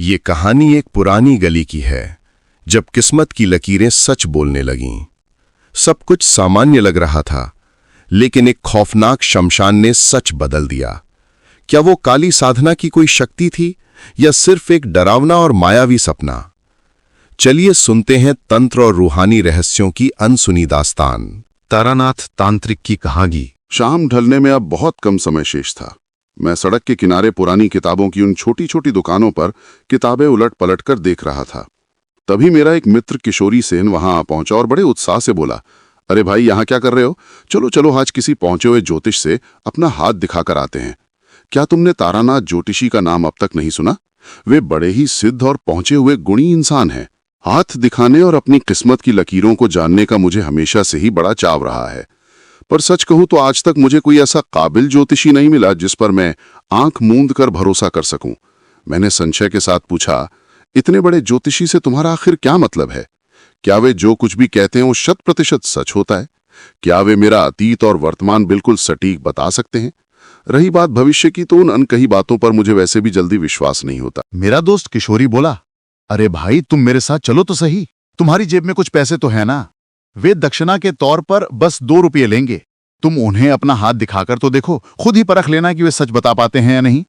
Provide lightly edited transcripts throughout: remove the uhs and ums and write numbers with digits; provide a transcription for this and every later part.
ये कहानी एक पुरानी गली की है, जब किस्मत की लकीरें सच बोलने लगीं। सब कुछ सामान्य लग रहा था, लेकिन एक खौफनाक शमशान ने सच बदल दिया। क्या वो काली साधना की कोई शक्ति थी या सिर्फ एक डरावना और मायावी सपना? चलिए सुनते हैं तंत्र और रूहानी रहस्यों की अनसुनी दास्तान। तारानाथ तांत्रिक की कहानी। शाम ढलने में अब बहुत कम समय शेष था। मैं सड़क के किनारे पुरानी किताबों की उन छोटी छोटी दुकानों पर किताबें उलट पलट कर देख रहा था। तभी मेरा एक मित्र किशोरी सेन वहां आ पहुंचा और बड़े उत्साह से बोला, अरे भाई, यहाँ क्या कर रहे हो? चलो चलो, आज किसी पहुंचे हुए ज्योतिष से अपना हाथ दिखाकर आते हैं। क्या तुमने तारानाथ ज्योतिषी का नाम अब तक नहीं सुना? वे बड़े ही सिद्ध और पहुंचे हुए गुणी इंसान हैं। हाथ दिखाने और अपनी किस्मत की लकीरों को जानने का मुझे हमेशा से ही बड़ा चाव रहा है, पर सच कहूं तो आज तक मुझे कोई ऐसा काबिल ज्योतिषी नहीं मिला जिस पर मैं आंख मूंद कर भरोसा कर सकूं। मैंने संशय के साथ पूछा, इतने बड़े ज्योतिषी से तुम्हारा आखिर क्या मतलब है? क्या वे जो कुछ भी कहते हैं वो 100% सच होता है? क्या वे मेरा अतीत और वर्तमान बिल्कुल सटीक बता सकते हैं? रही बात भविष्य की, तो उन अनकही बातों पर मुझे वैसे भी जल्दी विश्वास नहीं होता। मेरा दोस्त किशोरी बोला, अरे भाई, तुम मेरे साथ चलो तो सही। तुम्हारी जेब में कुछ पैसे तो है ना? वे दक्षिणा के तौर पर बस 2 रुपये लेंगे। तुम उन्हें अपना हाथ दिखाकर तो देखो, खुद ही परख लेना कि वे सच बता पाते हैं या नहीं।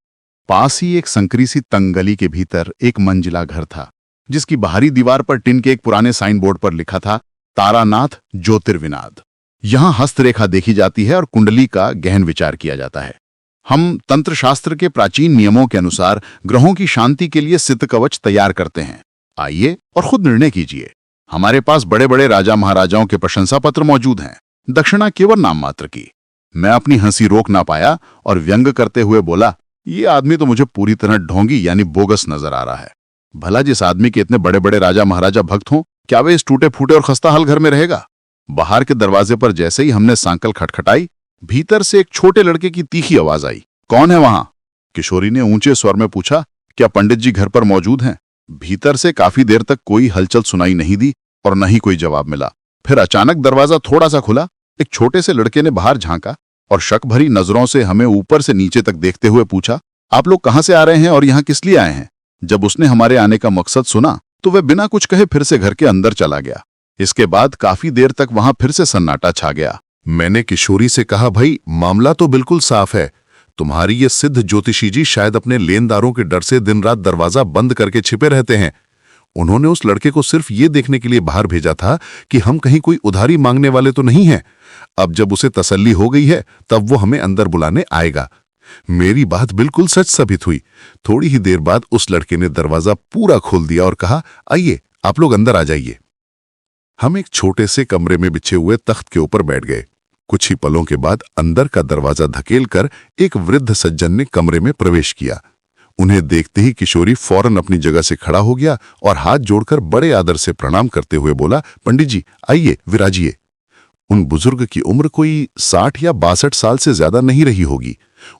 पास ही एक संकरी सी तंग गली के भीतर एक मंजिला घर था, जिसकी बाहरी दीवार पर टिन के एक पुराने साइन बोर्ड पर लिखा था, तारानाथ ज्योतिर्विनाद। यहां हस्तरेखा देखी जाती है और कुंडली का गहन विचार किया जाता है। हम तंत्र शास्त्र के प्राचीन नियमों के अनुसार ग्रहों की शांति के लिए सिद्ध कवच तैयार करते हैं। आइए और खुद निर्णय कीजिए। हमारे पास बड़े बड़े राजा महाराजाओं के प्रशंसा पत्र मौजूद हैं, दक्षिणा केवल नाम मात्र की। मैं अपनी हंसी रोक ना पाया और व्यंग करते हुए बोला, ये आदमी तो मुझे पूरी तरह ढोंगी यानी बोगस नजर आ रहा है। भला जिस आदमी के इतने बड़े बड़े राजा महाराजा भक्त हों, क्या वे इस टूटे फूटे और खस्ता हाल घर में रहेगा? बाहर के दरवाजे पर जैसे ही हमने सांकल खटखटाई, भीतर से एक छोटे लड़के की तीखी आवाज आई, कौन है वहां? किशोरी ने ऊंचे स्वर में पूछा, क्या पंडित जी घर पर मौजूद हैं? भीतर से काफी देर तक कोई हलचल सुनाई नहीं दी और न ही कोई जवाब मिला। फिर अचानक दरवाजा थोड़ा सा खुला। एक छोटे से लड़के ने बाहर झांका और शक भरी नजरों से हमें ऊपर से नीचे तक देखते हुए पूछा, आप लोग कहां से आ रहे हैं और यहां किस लिए आए हैं? जब उसने हमारे आने का मकसद सुना तो वह बिना कुछ कहे फिर से घर के अंदर चला गया। इसके बाद काफी देर तक वहां फिर से सन्नाटा छा गया। मैंने किशोरी से कहा, भाई, मामला तो बिल्कुल साफ है। तुम्हारी ये सिद्ध ज्योतिषी जी शायद अपने लेनदारों के डर से दिन रात दरवाजा बंद करके छिपे रहते हैं। उन्होंने उस लड़के को सिर्फ ये देखने के लिए बाहर भेजा था कि हम कहीं कोई उधारी मांगने वाले तो नहीं हैं। अब जब उसे तसल्ली हो गई है, तब वो हमें अंदर बुलाने आएगा। मेरी बात बिल्कुल सच साबित हुई। थोड़ी ही देर बाद उस लड़के ने दरवाजा पूरा खोल दिया और कहा, आइए, आप लोग अंदर आ जाइए। हम एक छोटे से कमरे में बिछे हुए तख्त के ऊपर बैठ गए। कुछ ही पलों के बाद अंदर का दरवाजा धकेलकर एक वृद्ध सज्जन ने कमरे में प्रवेश किया। उन्हें देखते ही किशोरी फौरन अपनी जगह से खड़ा हो गया और हाथ जोड़कर बड़े आदर से प्रणाम करते हुए बोला, पंडित जी, आइए, विराजिए। उन बुजुर्ग की उम्र कोई 60 या 62 साल से ज्यादा नहीं रही होगी।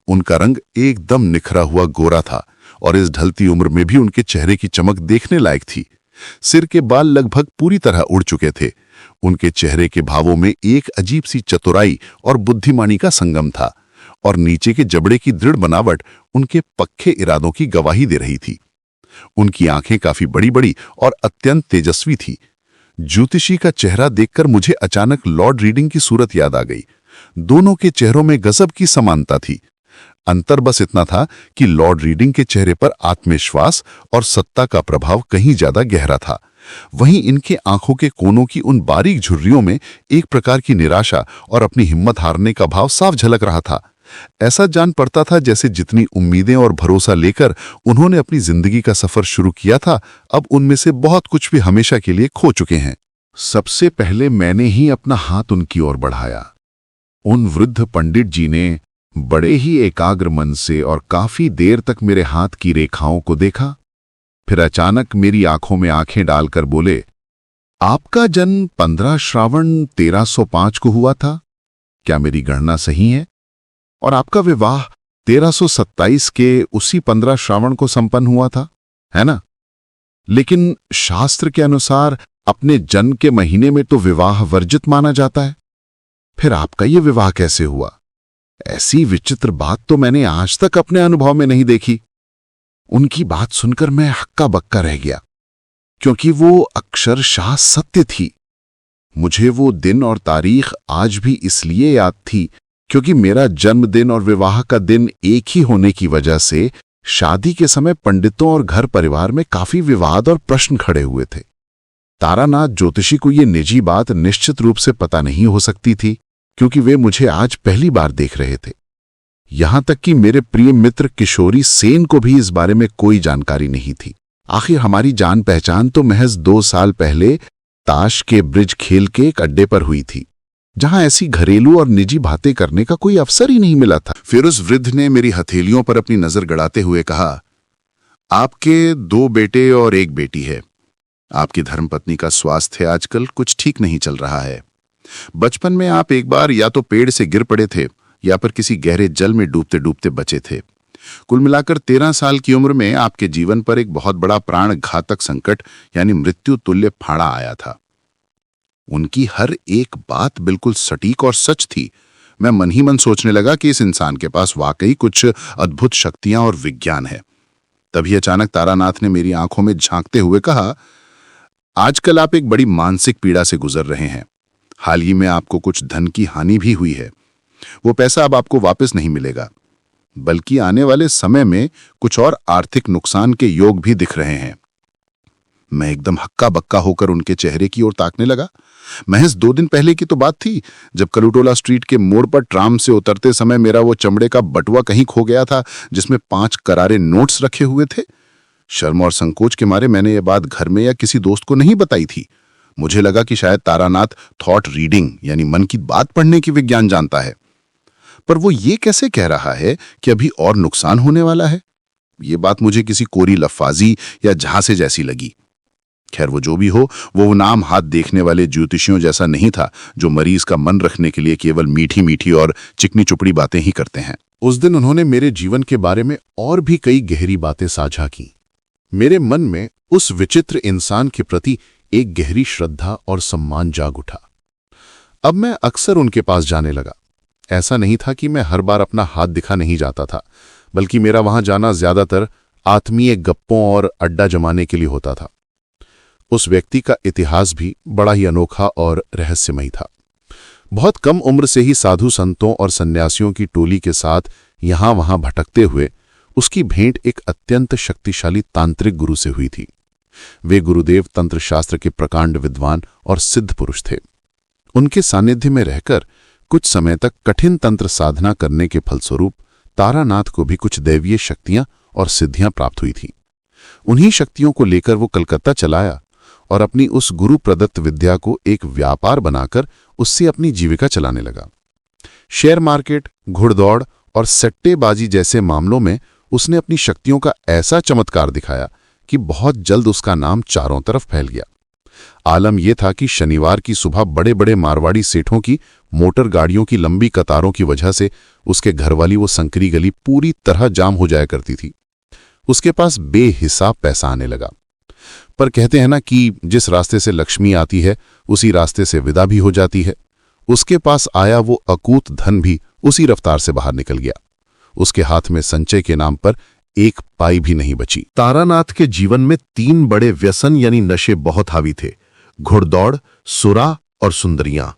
उनका रंग एकदम निखरा हुआ गोरा था और इस ढलती उम्र में भी उनके चेहरे की चमक देखने लायक थी। सिर के बाल लगभग पूरी तरह उड़ चुके थे। उनके चेहरे के भावों में एक अजीब सी चतुराई और बुद्धिमानी का संगम था और नीचे के जबड़े की दृढ़ बनावट उनके पक्के इरादों की गवाही दे रही थी। उनकी आंखें काफी बड़ी बड़ी और अत्यंत तेजस्वी थी। ज्योतिषी का चेहरा देखकर मुझे अचानक लॉर्ड रीडिंग की सूरत याद आ गई। दोनों के चेहरों में गजब की समानता थी। अंतर बस इतना था कि लॉर्ड रीडिंग के चेहरे पर आत्मविश्वास और सत्ता का प्रभाव कहीं ज्यादा गहरा था। वहीं इनके आंखों के कोनों की उन बारीक झुर्रियों में एक प्रकार की निराशा और अपनी हिम्मत हारने का भाव साफ झलक रहा था। ऐसा जान पड़ता था जैसे जितनी उम्मीदें और भरोसा लेकर उन्होंने अपनी जिंदगी का सफर शुरू किया था, अब उनमें से बहुत कुछ भी हमेशा के लिए खो चुके हैं। सबसे पहले मैंने ही अपना हाथ उनकी ओर बढ़ाया। उन वृद्ध पंडित जी ने बड़े ही एकाग्र मन से और काफी देर तक मेरे हाथ की रेखाओं को देखा। फिर अचानक मेरी आंखों में आंखें डालकर बोले, आपका जन्म 15 श्रावण 1305 को हुआ था, क्या मेरी गणना सही है? और आपका विवाह 1327 के उसी 15 श्रावण को संपन्न हुआ था, है ना? लेकिन शास्त्र के अनुसार अपने जन्म के महीने में तो विवाह वर्जित माना जाता है। फिर आपका ये विवाह कैसे हुआ? ऐसी विचित्र बात तो मैंने आज तक अपने अनुभव में नहीं देखी। उनकी बात सुनकर मैं हक्का बक्का रह गया, क्योंकि वो अक्षरशः सत्य थी। मुझे वो दिन और तारीख आज भी इसलिए याद थी क्योंकि मेरा जन्मदिन और विवाह का दिन एक ही होने की वजह से शादी के समय पंडितों और घर परिवार में काफी विवाद और प्रश्न खड़े हुए थे। तारानाथ ज्योतिषी को ये निजी बात निश्चित रूप से पता नहीं हो सकती थी, क्योंकि वे मुझे आज पहली बार देख रहे थे। यहां तक कि मेरे प्रिय मित्र किशोरी सेन को भी इस बारे में कोई जानकारी नहीं थी। आखिर हमारी जान पहचान तो महज 2 साल पहले ताश के ब्रिज खेल के एक अड्डे पर हुई थी, जहां ऐसी घरेलू और निजी बातें करने का कोई अवसर ही नहीं मिला था। फिर उस वृद्ध ने मेरी हथेलियों पर अपनी नजर गड़ाते हुए कहा, आपके 2 बेटे और 1 बेटी है। आपकी धर्मपत्नी का स्वास्थ्य आजकल कुछ ठीक नहीं चल रहा है। बचपन में आप एक बार या तो पेड़ से गिर पड़े थे या फिर किसी गहरे जल में डूबते डूबते बचे थे। कुल मिलाकर 13 साल की उम्र में आपके जीवन पर एक बहुत बड़ा प्राण घातक संकट यानी मृत्यु तुल्य फाड़ा आया था। उनकी हर एक बात बिल्कुल सटीक और सच थी। मैं मन ही मन सोचने लगा कि इस इंसान के पास वाकई कुछ अद्भुत शक्तियां और विज्ञान है। तभी अचानक तारानाथ ने मेरी आंखों में झांकते हुए कहा, आजकल आप एक बड़ी मानसिक पीड़ा से गुजर रहे हैं। हाल ही में आपको कुछ धन की हानि भी हुई है। वो पैसा अब आपको वापस नहीं मिलेगा, बल्कि आने वाले समय में कुछ और आर्थिक नुकसान के योग भी दिख रहे हैं। मैं एकदम हक्का बक्का होकर उनके चेहरे की ओर ताकने लगा। महज 2 दिन पहले की तो बात थी, जब कलुटोला स्ट्रीट के मोड़ पर ट्राम से उतरते समय मेरा वो चमड़े का बटुआ कहीं खो गया था, जिसमें 5 करारे नोट्स रखे हुए थे। शर्म और संकोच के मारे मैंने ये बात घर में या किसी दोस्त को नहीं बताई थी। मुझे लगा कि शायद तारानाथ थॉट रीडिंग यानी मन की बात पढ़ने की विज्ञान जानता है, पर वो ये कैसे कह रहा है कि अभी और नुकसान होने वाला है? ये बात मुझे किसी कोरी लफ्फाजी या झांसे जैसी लगी। खैर, वो जो भी हो, वो नाम हाथ देखने वाले ज्योतिषियों जैसा नहीं था, जो मरीज का मन रखने के लिए केवल मीठी मीठी और चिकनी चुपड़ी बातें ही करते हैं। उस दिन उन्होंने मेरे जीवन के बारे में और भी कई गहरी बातें साझा की। मेरे मन में उस विचित्र इंसान के प्रति एक गहरी श्रद्धा और सम्मान जाग उठा। अब मैं अक्सर उनके पास जाने लगा। ऐसा नहीं था कि मैं हर बार अपना हाथ दिखा नहीं जाता था, बल्कि मेरा वहां जाना ज्यादातर आत्मीय गप्पों और अड्डा जमाने के लिए होता था। उस व्यक्ति का इतिहास भी बड़ा ही अनोखा और रहस्यमयी था। बहुत कम उम्र से ही साधु संतों और सन्यासियों की टोली के साथ यहां वहां भटकते हुए उसकी भेंट एक अत्यंत शक्तिशाली तांत्रिक गुरु से हुई थी। वे गुरुदेव तंत्र शास्त्र के प्रकांड विद्वान और सिद्ध पुरुष थे। उनके सानिध्य में रहकर कुछ समय तक कठिन तंत्र साधना करने के फलस्वरूप तारानाथ को भी कुछ दैवीय शक्तियां और सिद्धियां प्राप्त हुई थीं। उन्हीं शक्तियों को लेकर वो कलकत्ता चलाया और अपनी उस गुरु प्रदत्त विद्या को एक व्यापार बनाकर उससे अपनी जीविका चलाने लगा। शेयर मार्केट, घुड़दौड़ और सट्टेबाजी जैसे मामलों में उसने अपनी शक्तियों का ऐसा चमत्कार दिखाया कि बहुत जल्द उसका नाम चारों तरफ फैल गया। आलम यह था कि शनिवार की सुबह बड़े बड़े मारवाड़ी सेठों की मोटर गाड़ियों की लंबी कतारों की वजह से उसके घरवाली वो संकरी गली पूरी तरह जाम हो जाया करती थी। उसके पास बेहिसाब पैसा आने लगा। पर कहते हैं ना कि जिस रास्ते से लक्ष्मी आती है उसी रास्ते से विदा भी हो जाती है। उसके पास आया वो अकूत धन भी उसी रफ्तार से बाहर निकल गया। उसके हाथ में संचय के नाम पर 1 पाई भी नहीं बची। तारानाथ के जीवन में 3 बड़े व्यसन यानी नशे बहुत हावी थे: घुड़दौड़, सुरा और सुंदरियां।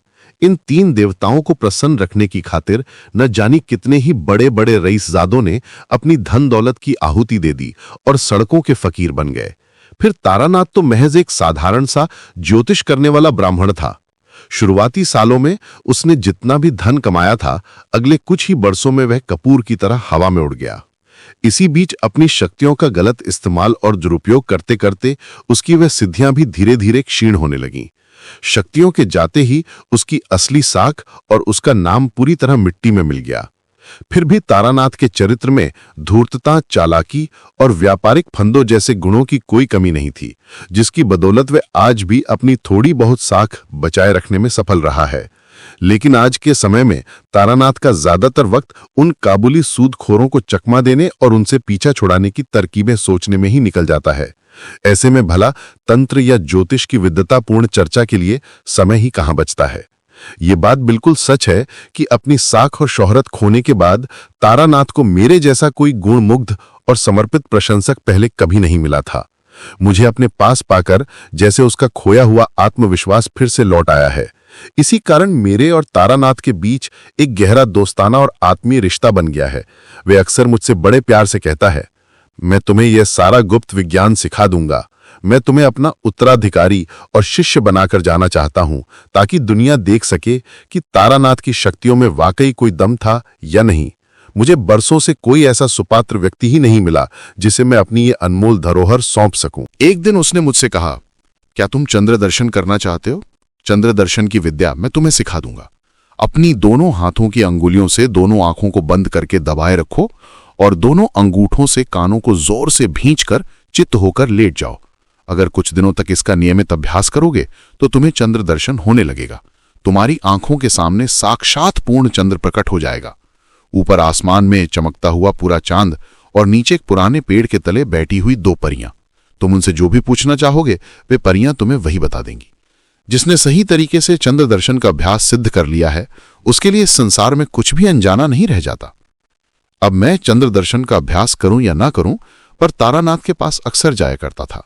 इन 3 देवताओं को प्रसन्न रखने की खातिर न जानी कितने ही बड़े बड़े रईसजादों ने अपनी धन दौलत की आहुति दे दी और सड़कों के फकीर बन गए। फिर तारानाथ तो महज एक साधारण सा ज्योतिष करने वाला ब्राह्मण था। शुरुआती सालों में उसने जितना भी धन कमाया था, अगले कुछ ही बरसों में वह कपूर की तरह हवा में उड़ गया। इसी बीच अपनी शक्तियों का गलत इस्तेमाल और दुरुपयोग करते करते उसकी वह सिद्धियां भी धीरे धीरे क्षीण होने लगीं। शक्तियों के जाते ही उसकी असली साख और उसका नाम पूरी तरह मिट्टी में मिल गया। फिर भी तारानाथ के चरित्र में धूर्तता, चालाकी और व्यापारिक फंदों जैसे गुणों की कोई कमी नहीं थी, जिसकी बदौलत वह आज भी अपनी थोड़ी बहुत साख बचाए रखने में सफल रहा है। लेकिन आज के समय में तारानाथ का ज्यादातर वक्त उन काबुली सूदखोरों को चकमा देने और उनसे पीछा छुड़ाने की तरकीबें सोचने में ही निकल जाता है। ऐसे में भला तंत्र या ज्योतिष की विद्वतापूर्ण चर्चा के लिए समय ही कहां बचता है। ये बात बिल्कुल सच है कि अपनी साख और शोहरत खोने के बाद तारानाथ को मेरे जैसा कोई गुणमुग्ध और समर्पित प्रशंसक पहले कभी नहीं मिला था। मुझे अपने पास पाकर जैसे उसका खोया हुआ आत्मविश्वास फिर से लौट आया है। इसी कारण मेरे और तारानाथ के बीच एक गहरा दोस्ताना और आत्मीय रिश्ता बन गया है। वे अक्सर मुझसे बड़े प्यार से कहता है, मैं तुम्हें यह सारा गुप्त विज्ञान सिखा दूंगा। मैं तुम्हें अपना उत्तराधिकारी और शिष्य बनाकर जाना चाहता हूं, ताकि दुनिया देख सके कि तारानाथ की शक्तियों में वाकई कोई दम था या नहीं। मुझे बरसों से कोई ऐसा सुपात्र व्यक्ति ही नहीं मिला जिसे मैं अपनी ये अनमोल धरोहर सौंप सकूं। एक दिन उसने मुझसे कहा, क्या तुम चंद्र दर्शन करना चाहते हो? चंद्र दर्शन की विद्या मैं तुम्हें सिखा दूंगा। अपनी दोनों हाथों की अंगुलियों से दोनों आंखों को बंद करके दबाए रखो और दोनों अंगूठों से कानों को जोर से भींचकर चित्त होकर लेट जाओ। अगर कुछ दिनों तक इसका नियमित अभ्यास करोगे तो तुम्हें चंद्र दर्शन होने लगेगा। तुम्हारी आंखों के सामने साक्षात पूर्ण चंद्र प्रकट हो जाएगा। ऊपर आसमान में चमकता हुआ पूरा चांद और नीचे एक पुराने पेड़ के तले बैठी हुई दो परियां। तुम उनसे जो भी पूछना चाहोगे वे परियां तुम्हें वही बता देंगी। जिसने सही तरीके से चंद्र दर्शन का अभ्यास सिद्ध कर लिया है, उसके लिए इस संसार में कुछ भी अनजाना नहीं रह जाता। अब मैं चंद्र दर्शन का अभ्यास करूं या ना करूं, पर तारानाथ के पास अक्सर जाया करता था।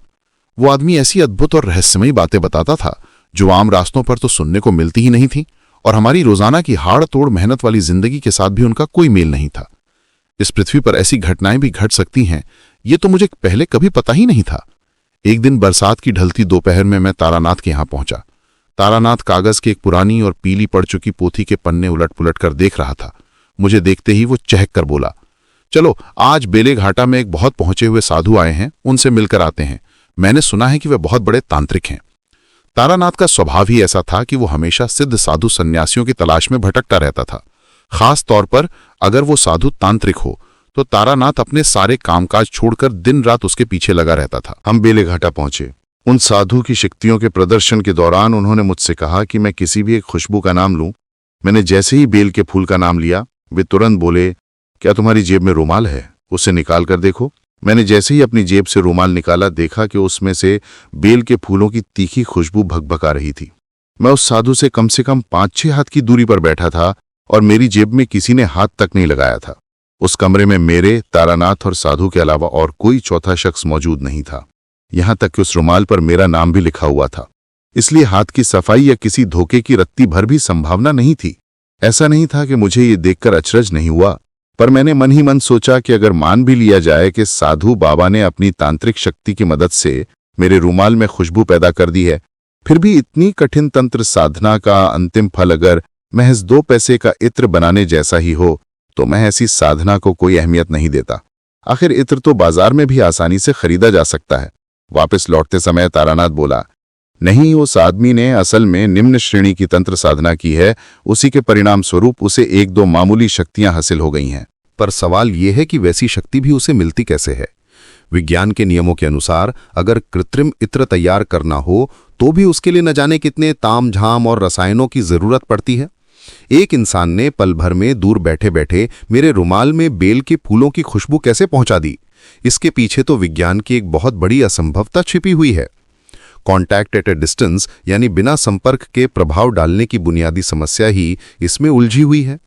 वो आदमी ऐसी अद्भुत और रहस्यमयी बातें बताता था जो आम रास्तों पर तो सुनने को मिलती ही नहीं थी, और हमारी रोजाना की हाड़ तोड़ मेहनत वाली जिंदगी के साथ भी उनका कोई मेल नहीं था। इस पृथ्वी पर ऐसी घटनाएं भी घट सकती हैं, ये तो मुझे पहले कभी पता ही नहीं था। एक दिन बरसात की ढलती दोपहर में मैं तारानाथ के यहां पहुंचा। तारानाथ कागज की एक पुरानी और पीली पड़ चुकी पोथी के पन्ने उलट पुलट कर देख रहा था। मुझे देखते ही वो चहक कर बोला, चलो आज बेले घाटा में एक बहुत पहुंचे हुए साधु आए हैं, उनसे मिलकर आते हैं। मैंने सुना है कि वे बहुत बड़े तांत्रिक हैं। तारानाथ का स्वभाव ही ऐसा था कि वो हमेशा सिद्ध साधु सन्यासियों की तलाश में भटकता रहता था। खास तौर पर अगर वो साधु तांत्रिक हो तो तारानाथ अपने सारे कामकाज छोड़कर दिन रात उसके पीछे लगा रहता था। हम बेलेघाटा पहुंचे। उन साधु की शक्तियों के प्रदर्शन के दौरान उन्होंने मुझसे कहा कि मैं किसी भी एक खुशबू का नाम लूं। मैंने जैसे ही बेल के फूल का नाम लिया, वे तुरंत बोले, क्या तुम्हारी जेब में रुमाल है? उसे निकाल कर देखो। मैंने जैसे ही अपनी जेब से रुमाल निकाला, देखा कि उसमें से बेल के फूलों की तीखी खुशबू भकभका रही थी। मैं उस साधु से कम 5-6 हाथ की दूरी पर बैठा था और मेरी जेब में किसी ने हाथ तक नहीं लगाया था। उस कमरे में मेरे, तारानाथ और साधु के अलावा और कोई चौथा शख्स मौजूद नहीं था। यहां तक कि उस रुमाल पर मेरा नाम भी लिखा हुआ था। इसलिए हाथ की सफाई या किसी धोखे की रत्ती भर भी संभावना नहीं थी। ऐसा नहीं था कि मुझे ये देखकर अचरज नहीं हुआ, पर मैंने मन ही मन सोचा कि अगर मान भी लिया जाए कि साधु बाबा ने अपनी तांत्रिक शक्ति की मदद से मेरे रुमाल में खुशबू पैदा कर दी है, फिर भी इतनी कठिन तंत्र साधना का अंतिम फल अगर महज 2 पैसे का इत्र बनाने जैसा ही हो, तो मैं ऐसी साधना को कोई अहमियत नहीं देता। आखिर इत्र तो बाजार में भी आसानी से खरीदा जा सकता है। वापस लौटते समय तारानाथ बोला, नहीं, उस आदमी ने असल में निम्न श्रेणी की तंत्र साधना की है। उसी के परिणाम स्वरूप उसे 1-2 मामूली शक्तियां हासिल हो गई हैं। पर सवाल यह है कि वैसी शक्ति भी उसे मिलती कैसे है? विज्ञान के नियमों के अनुसार अगर कृत्रिम इत्र तैयार करना हो तो भी उसके लिए न जाने कितने तामझाम और रसायनों की जरूरत पड़ती है। एक इंसान ने पल भर में दूर बैठे बैठे मेरे रुमाल में बेल के फूलों की खुशबू कैसे पहुंचा दी? इसके पीछे तो विज्ञान की एक बहुत बड़ी असंभवता छिपी हुई है। कॉन्टैक्ट एट ए डिस्टेंस यानी बिना संपर्क के प्रभाव डालने की बुनियादी समस्या ही इसमें उलझी हुई है।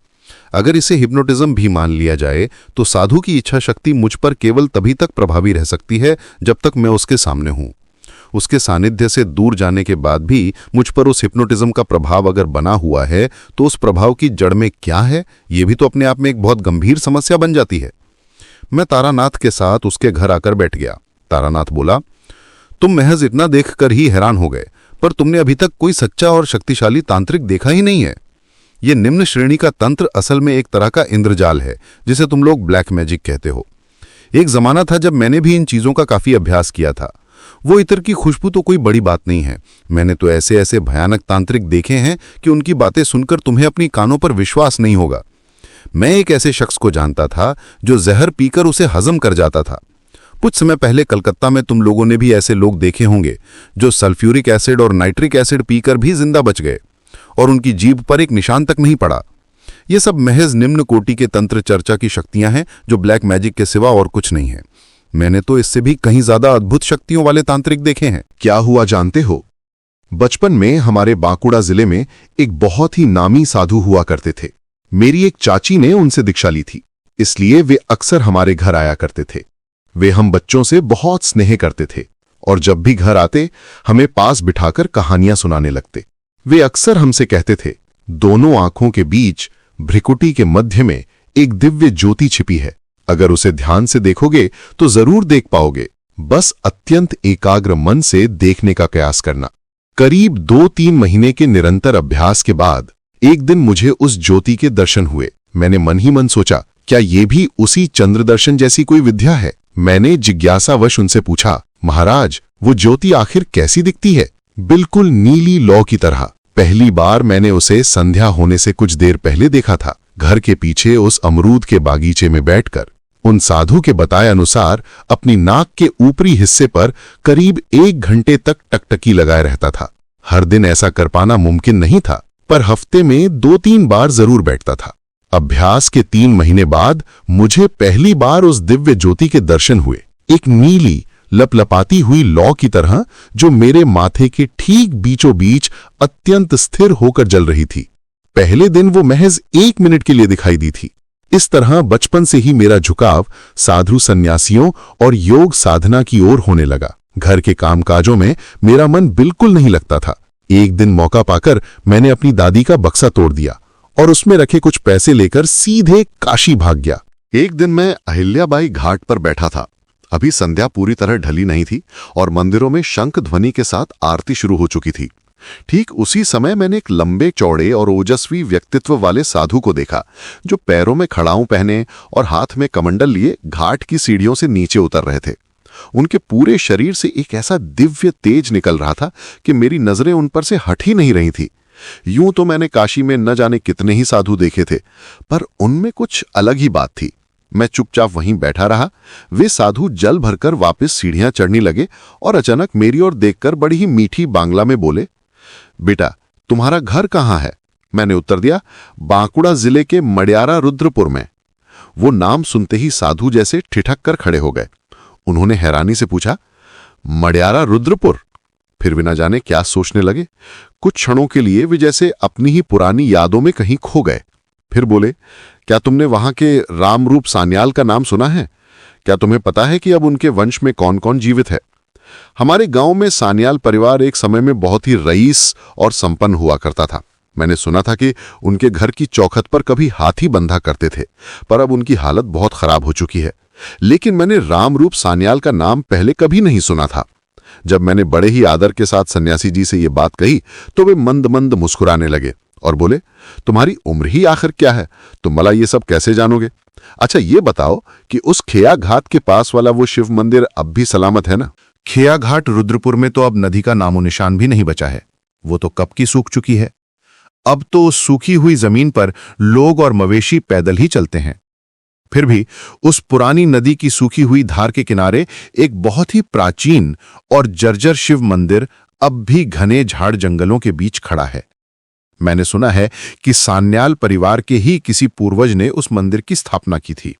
अगर इसे हिप्नोटिज्म भी मान लिया जाए तो साधु की इच्छा शक्ति मुझ पर केवल तभी तक प्रभावी रह सकती है जब तक मैं उसके सामने हूं। उसके सानिध्य से दूर जाने के बाद भी मुझ पर उस हिप्नोटिज्म का प्रभाव अगर बना हुआ है तो उस प्रभाव की जड़ में क्या है, यह भी तो अपने आप में एक बहुत गंभीर समस्या बन जाती है। मैं तारानाथ के साथ उसके घर आकर बैठ गया। तारानाथ बोला, तुम महज इतना देखकर ही हैरान हो गए, पर तुमने अभी तक कोई सच्चा और शक्तिशाली तांत्रिक देखा ही नहीं है। यह निम्न श्रेणी का तंत्र असल में एक तरह का इंद्रजाल है, जिसे तुम लोग ब्लैक मैजिक कहते हो। एक जमाना था जब मैंने भी इन चीजों का काफी अभ्यास किया था। वो इत्र की खुशबू तो कोई बड़ी बात नहीं है। मैंने तो ऐसे ऐसे भयानक तांत्रिक देखे हैं कि उनकी बातें सुनकर तुम्हें अपनी कानों पर विश्वास नहीं होगा। मैं एक ऐसे शख्स को जानता था जो जहर पीकर उसे हजम कर जाता था। कुछ समय पहले कलकत्ता में तुम लोगों ने भी ऐसे लोग देखे होंगे जो सल्फ्यूरिक एसिड और नाइट्रिक एसिड पीकर भी जिंदा बच गए और उनकी जीभ पर एक निशान तक नहीं पड़ा। ये सब महज निम्न कोटि के तंत्र चर्चा की शक्तियां हैं जो ब्लैक मैजिक के सिवा और कुछ नहीं है। मैंने तो इससे भी कहीं ज्यादा अद्भुत शक्तियों वाले तांत्रिक देखे हैं। क्या हुआ जानते हो? बचपन में हमारे बांकुड़ा जिले में एक बहुत ही नामी साधु हुआ करते थे। मेरी एक चाची ने उनसे दीक्षा ली थी, इसलिए वे अक्सर हमारे घर आया करते थे। वे हम बच्चों से बहुत स्नेह करते थे और जब भी घर आते हमें पास बिठाकर कहानियां सुनाने लगते। वे अक्सर हमसे कहते थे, दोनों आंखों के बीच भ्रिकुटी के मध्य में एक दिव्य ज्योति छिपी है, अगर उसे ध्यान से देखोगे तो जरूर देख पाओगे, बस अत्यंत एकाग्र मन से देखने का प्रयास करना। करीब 2-3 महीने के निरंतर अभ्यास के बाद एक दिन मुझे उस ज्योति के दर्शन हुए। मैंने मन ही मन सोचा, क्या ये भी उसी चंद्र दर्शन जैसी कोई विद्या है? मैंने जिज्ञासावश उनसे पूछा, महाराज वो ज्योति आखिर कैसी दिखती है? बिल्कुल नीली लौ की तरह। पहली बार मैंने उसे संध्या होने से कुछ देर पहले देखा था, घर के पीछे उस अमरूद के बागीचे में बैठकर। उन साधु के बताए अनुसार अपनी नाक के ऊपरी हिस्से पर करीब 1 घंटे तक टकटकी लगाए रहता था। हर दिन ऐसा कर पाना मुमकिन नहीं था, पर हफ्ते में 2-3 बार जरूर बैठता था। अभ्यास के 3 महीने बाद मुझे पहली बार उस दिव्य ज्योति के दर्शन हुए, एक नीली लपलपाती हुई लौ की तरह जो मेरे माथे के ठीक बीचों बीच अत्यंत स्थिर होकर जल रही थी। पहले दिन वो महज 1 मिनट के लिए दिखाई दी थी। इस तरह बचपन से ही मेरा झुकाव साधु सन्यासियों और योग साधना की ओर होने लगा। घर के कामकाजों में मेरा मन बिल्कुल नहीं लगता था। एक दिन मौका पाकर मैंने अपनी दादी का बक्सा तोड़ दिया और उसमें रखे कुछ पैसे लेकर सीधे काशी भाग गया। एक दिन मैं अहिल्याबाई घाट पर बैठा था। अभी संध्या पूरी तरह ढली नहीं थी और मंदिरों में शंख ध्वनि के साथ आरती शुरू हो चुकी थी। ठीक उसी समय मैंने एक लंबे चौड़े और ओजस्वी व्यक्तित्व वाले साधु को देखा, जो पैरों में खड़ाऊं पहने और हाथ में कमंडल लिए घाट की सीढ़ियों से नीचे उतर रहे थे। उनके पूरे शरीर से एक ऐसा दिव्य तेज निकल रहा था कि मेरी नजरें उन पर से हट ही नहीं रही थी। यूं तो मैंने काशी में न जाने कितने ही साधु देखे थे, पर उनमें कुछ अलग ही बात थी। मैं चुपचाप वहीं बैठा रहा। वे साधु जल भरकर वापस सीढ़ियां चढ़ने लगे और अचानक मेरी ओर देखकर बड़ी ही मीठी बांग्ला में बोले, बेटा तुम्हारा घर कहाँ है? मैंने उत्तर दिया, बांकुड़ा जिले के मडियारा रुद्रपुर में। वो नाम सुनते ही साधु जैसे ठिठक कर खड़े हो गए। उन्होंने हैरानी से पूछा, मडियारा रुद्रपुर? फिर भी न जाने क्या सोचने लगे। कुछ क्षणों के लिए वे जैसे अपनी ही पुरानी यादों में कहीं खो गए। फिर बोले, क्या तुमने वहां के रामरूप सान्याल का नाम सुना है? क्या तुम्हें पता है कि अब उनके वंश में कौन कौन जीवित है? हमारे गांव में सान्याल परिवार एक समय में बहुत ही रईस और संपन्न हुआ करता था। मैंने सुना था कि उनके घर की चौखट पर कभी हाथी बंधा करते थे, पर अब उनकी हालत बहुत खराब हो चुकी है। लेकिन मैंने रामरूप सान्याल का नाम पहले कभी नहीं सुना था। जब मैंने बड़े ही आदर के साथ सन्यासी जी से ये बात कही तो वे मंद मंद मुस्कुराने लगे और बोले, तुम्हारी उम्र ही आखिर क्या है, तुम भला ये सब कैसे जानोगे? अच्छा ये बताओ कि उस खेया घाट के पास वाला वो शिव मंदिर अब भी सलामत है ना? खेया घाट रुद्रपुर में तो अब नदी का नामो निशान भी नहीं बचा है। वो तो कब की सूख चुकी है। अब तो उस सूखी हुई जमीन पर लोग और मवेशी पैदल ही चलते हैं। फिर भी उस पुरानी नदी की सूखी हुई धार के किनारे एक बहुत ही प्राचीन और जर्जर शिव मंदिर अब भी घने झाड़ जंगलों के बीच खड़ा है। मैंने सुना है कि सान्याल परिवार के ही किसी पूर्वज ने उस मंदिर की स्थापना की थी।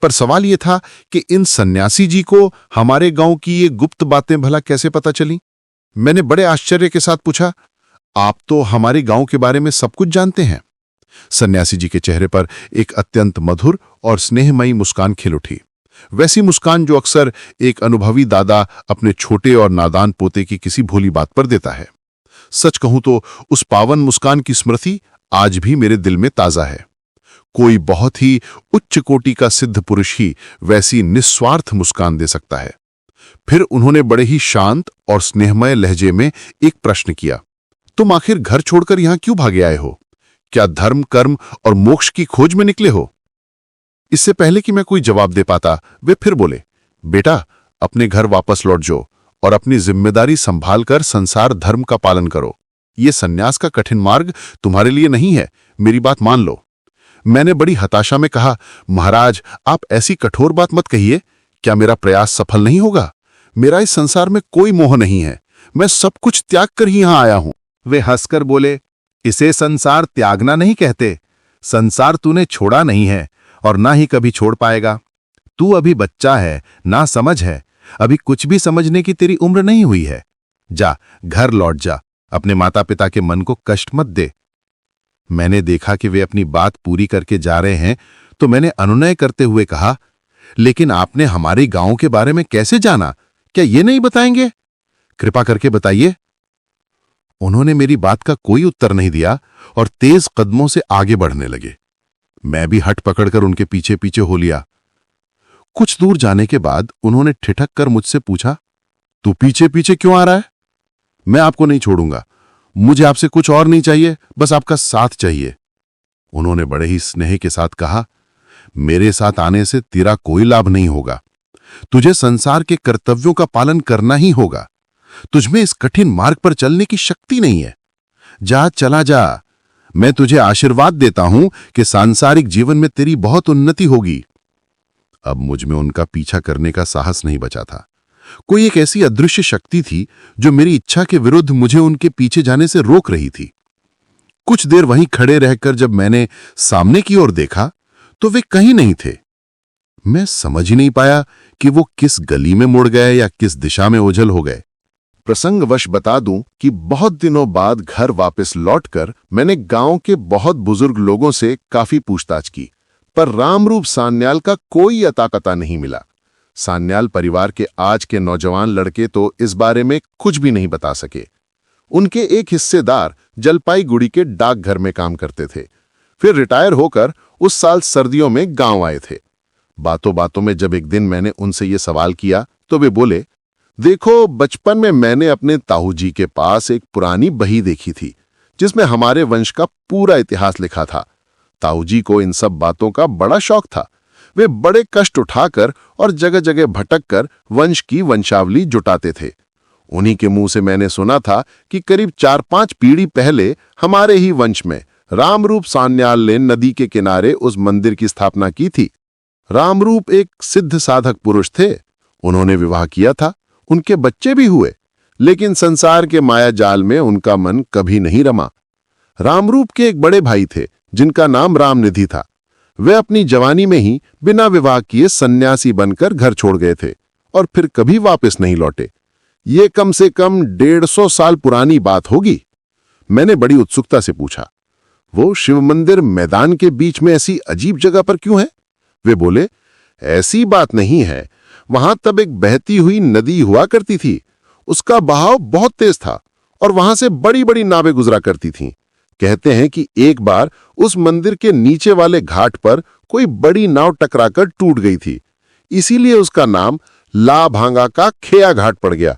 पर सवाल यह था कि इन सन्यासी जी को हमारे गांव की ये गुप्त बातें भला कैसे पता चली? मैंने बड़े आश्चर्य के साथ पूछा, आप तो हमारे गांव के बारे में सब कुछ जानते हैं। सन्यासी जी के चेहरे पर एक अत्यंत मधुर और स्नेहमयी मुस्कान खिल उठी, वैसी मुस्कान जो अक्सर एक अनुभवी दादा अपने छोटे और नादान पोते की किसी भोली बात पर देता है। सच कहूं तो उस पावन मुस्कान की स्मृति आज भी मेरे दिल में ताजा है। कोई बहुत ही उच्च कोटि का सिद्ध पुरुष ही वैसी निस्वार्थ मुस्कान दे सकता है। फिर उन्होंने बड़े ही शांत और स्नेहमय लहजे में एक प्रश्न किया, तुम आखिर घर छोड़कर यहां क्यों भागे आए हो? क्या धर्म, कर्म और मोक्ष की खोज में निकले हो? इससे पहले कि मैं कोई जवाब दे पाता, वे फिर बोले, बेटा अपने घर वापस लौट जाओ और अपनी जिम्मेदारी संभालकर संसार धर्म का पालन करो। ये सन्यास का कठिन मार्ग तुम्हारे लिए नहीं है, मेरी बात मान लो। मैंने बड़ी हताशा में कहा, महाराज आप ऐसी कठोर बात मत कहिए। क्या मेरा प्रयास सफल नहीं होगा? मेरा इस संसार में कोई मोह नहीं है, मैं सब कुछ त्याग कर ही यहां आया हूं। वे हंसकर बोले, इसे संसार त्यागना नहीं कहते। संसार तूने छोड़ा नहीं है और ना ही कभी छोड़ पाएगा। तू अभी बच्चा है, ना समझ है, अभी कुछ भी समझने की तेरी उम्र नहीं हुई है। जा घर लौट जा अपने माता पिता के मन को कष्ट मत दे। मैंने देखा कि वे अपनी बात पूरी करके जा रहे हैं, तो मैंने अनुनय करते हुए कहा, लेकिन आपने हमारे गांव के बारे में कैसे जाना? क्या ये नहीं बताएंगे? कृपा करके बताइए। उन्होंने मेरी बात का कोई उत्तर नहीं दिया और तेज कदमों से आगे बढ़ने लगे। मैं भी हट पकड़कर उनके पीछे पीछे हो लिया। कुछ दूर जाने के बाद उन्होंने ठिठक कर मुझसे पूछा, तू पीछे पीछे क्यों आ रहा है? मैं आपको नहीं छोड़ूंगा। मुझे आपसे कुछ और नहीं चाहिए, बस आपका साथ चाहिए। उन्होंने बड़े ही स्नेह के साथ कहा, मेरे साथ आने से तेरा कोई लाभ नहीं होगा। तुझे संसार के कर्तव्यों का पालन करना ही होगा। तुझमें इस कठिन मार्ग पर चलने की शक्ति नहीं है। जा, चला जा। मैं तुझे आशीर्वाद देता हूं कि सांसारिक जीवन में तेरी बहुत उन्नति होगी। अब मुझ में उनका पीछा करने का साहस नहीं बचा था। कोई एक ऐसी अदृश्य शक्ति थी जो मेरी इच्छा के विरुद्ध मुझे उनके पीछे जाने से रोक रही थी। कुछ देर वहीं खड़े रहकर जब मैंने सामने की ओर देखा तो वे कहीं नहीं थे। मैं समझ ही नहीं पाया कि वो किस गली में मुड़ गए या किस दिशा में ओझल हो गए। प्रसंगवश बता दूं कि बहुत दिनों बाद घर वापस लौटकर मैंने गांव के बहुत बुजुर्ग लोगों से काफी पूछताछ की, पर रामरूप सान्याल का कोई अता-पता नहीं मिला। सान्याल परिवार के आज के नौजवान लड़के तो इस बारे में कुछ भी नहीं बता सके। उनके एक हिस्सेदार जलपाईगुड़ी के डाकघर में काम करते थे, फिर रिटायर होकर उस साल सर्दियों में गांव आए थे। बातों बातों में जब एक दिन मैंने उनसे ये सवाल किया तो वे बोले, देखो, बचपन में मैंने अपने ताऊ जी के पास एक पुरानी बही देखी थी जिसमें हमारे वंश का पूरा इतिहास लिखा था। ताऊ जी को इन सब बातों का बड़ा शौक था। वे बड़े कष्ट उठाकर और जगह जगह भटक कर वंश की वंशावली जुटाते थे। उन्हीं के मुंह से मैंने सुना था कि करीब 4-5 पीढ़ी पहले हमारे ही वंश में रामरूप सान्याल ने नदी के किनारे उस मंदिर की स्थापना की थी। रामरूप एक सिद्ध साधक पुरुष थे। उन्होंने विवाह किया था, उनके बच्चे भी हुए, लेकिन संसार के माया जाल में उनका मन कभी नहीं रमा। रामरूप के एक बड़े भाई थे जिनका नाम रामनिधि था। वे अपनी जवानी में ही बिना विवाह किए सन्यासी बनकर घर छोड़ गए थे और फिर कभी वापस नहीं लौटे। ये कम से कम 150 साल पुरानी बात होगी। मैंने बड़ी उत्सुकता से पूछा, वो शिव मंदिर मैदान के बीच में ऐसी अजीब जगह पर क्यों है? वे बोले, ऐसी बात नहीं है, वहां तब एक बहती हुई नदी हुआ करती थी। उसका बहाव बहुत तेज था और वहां से बड़ी बड़ी नावें गुजरा करती थीं। कहते हैं कि एक बार उस मंदिर के नीचे वाले घाट पर कोई बड़ी नाव टकराकर टूट गई थी, इसीलिए उसका नाम लाभांगा का खेया घाट पड़ गया।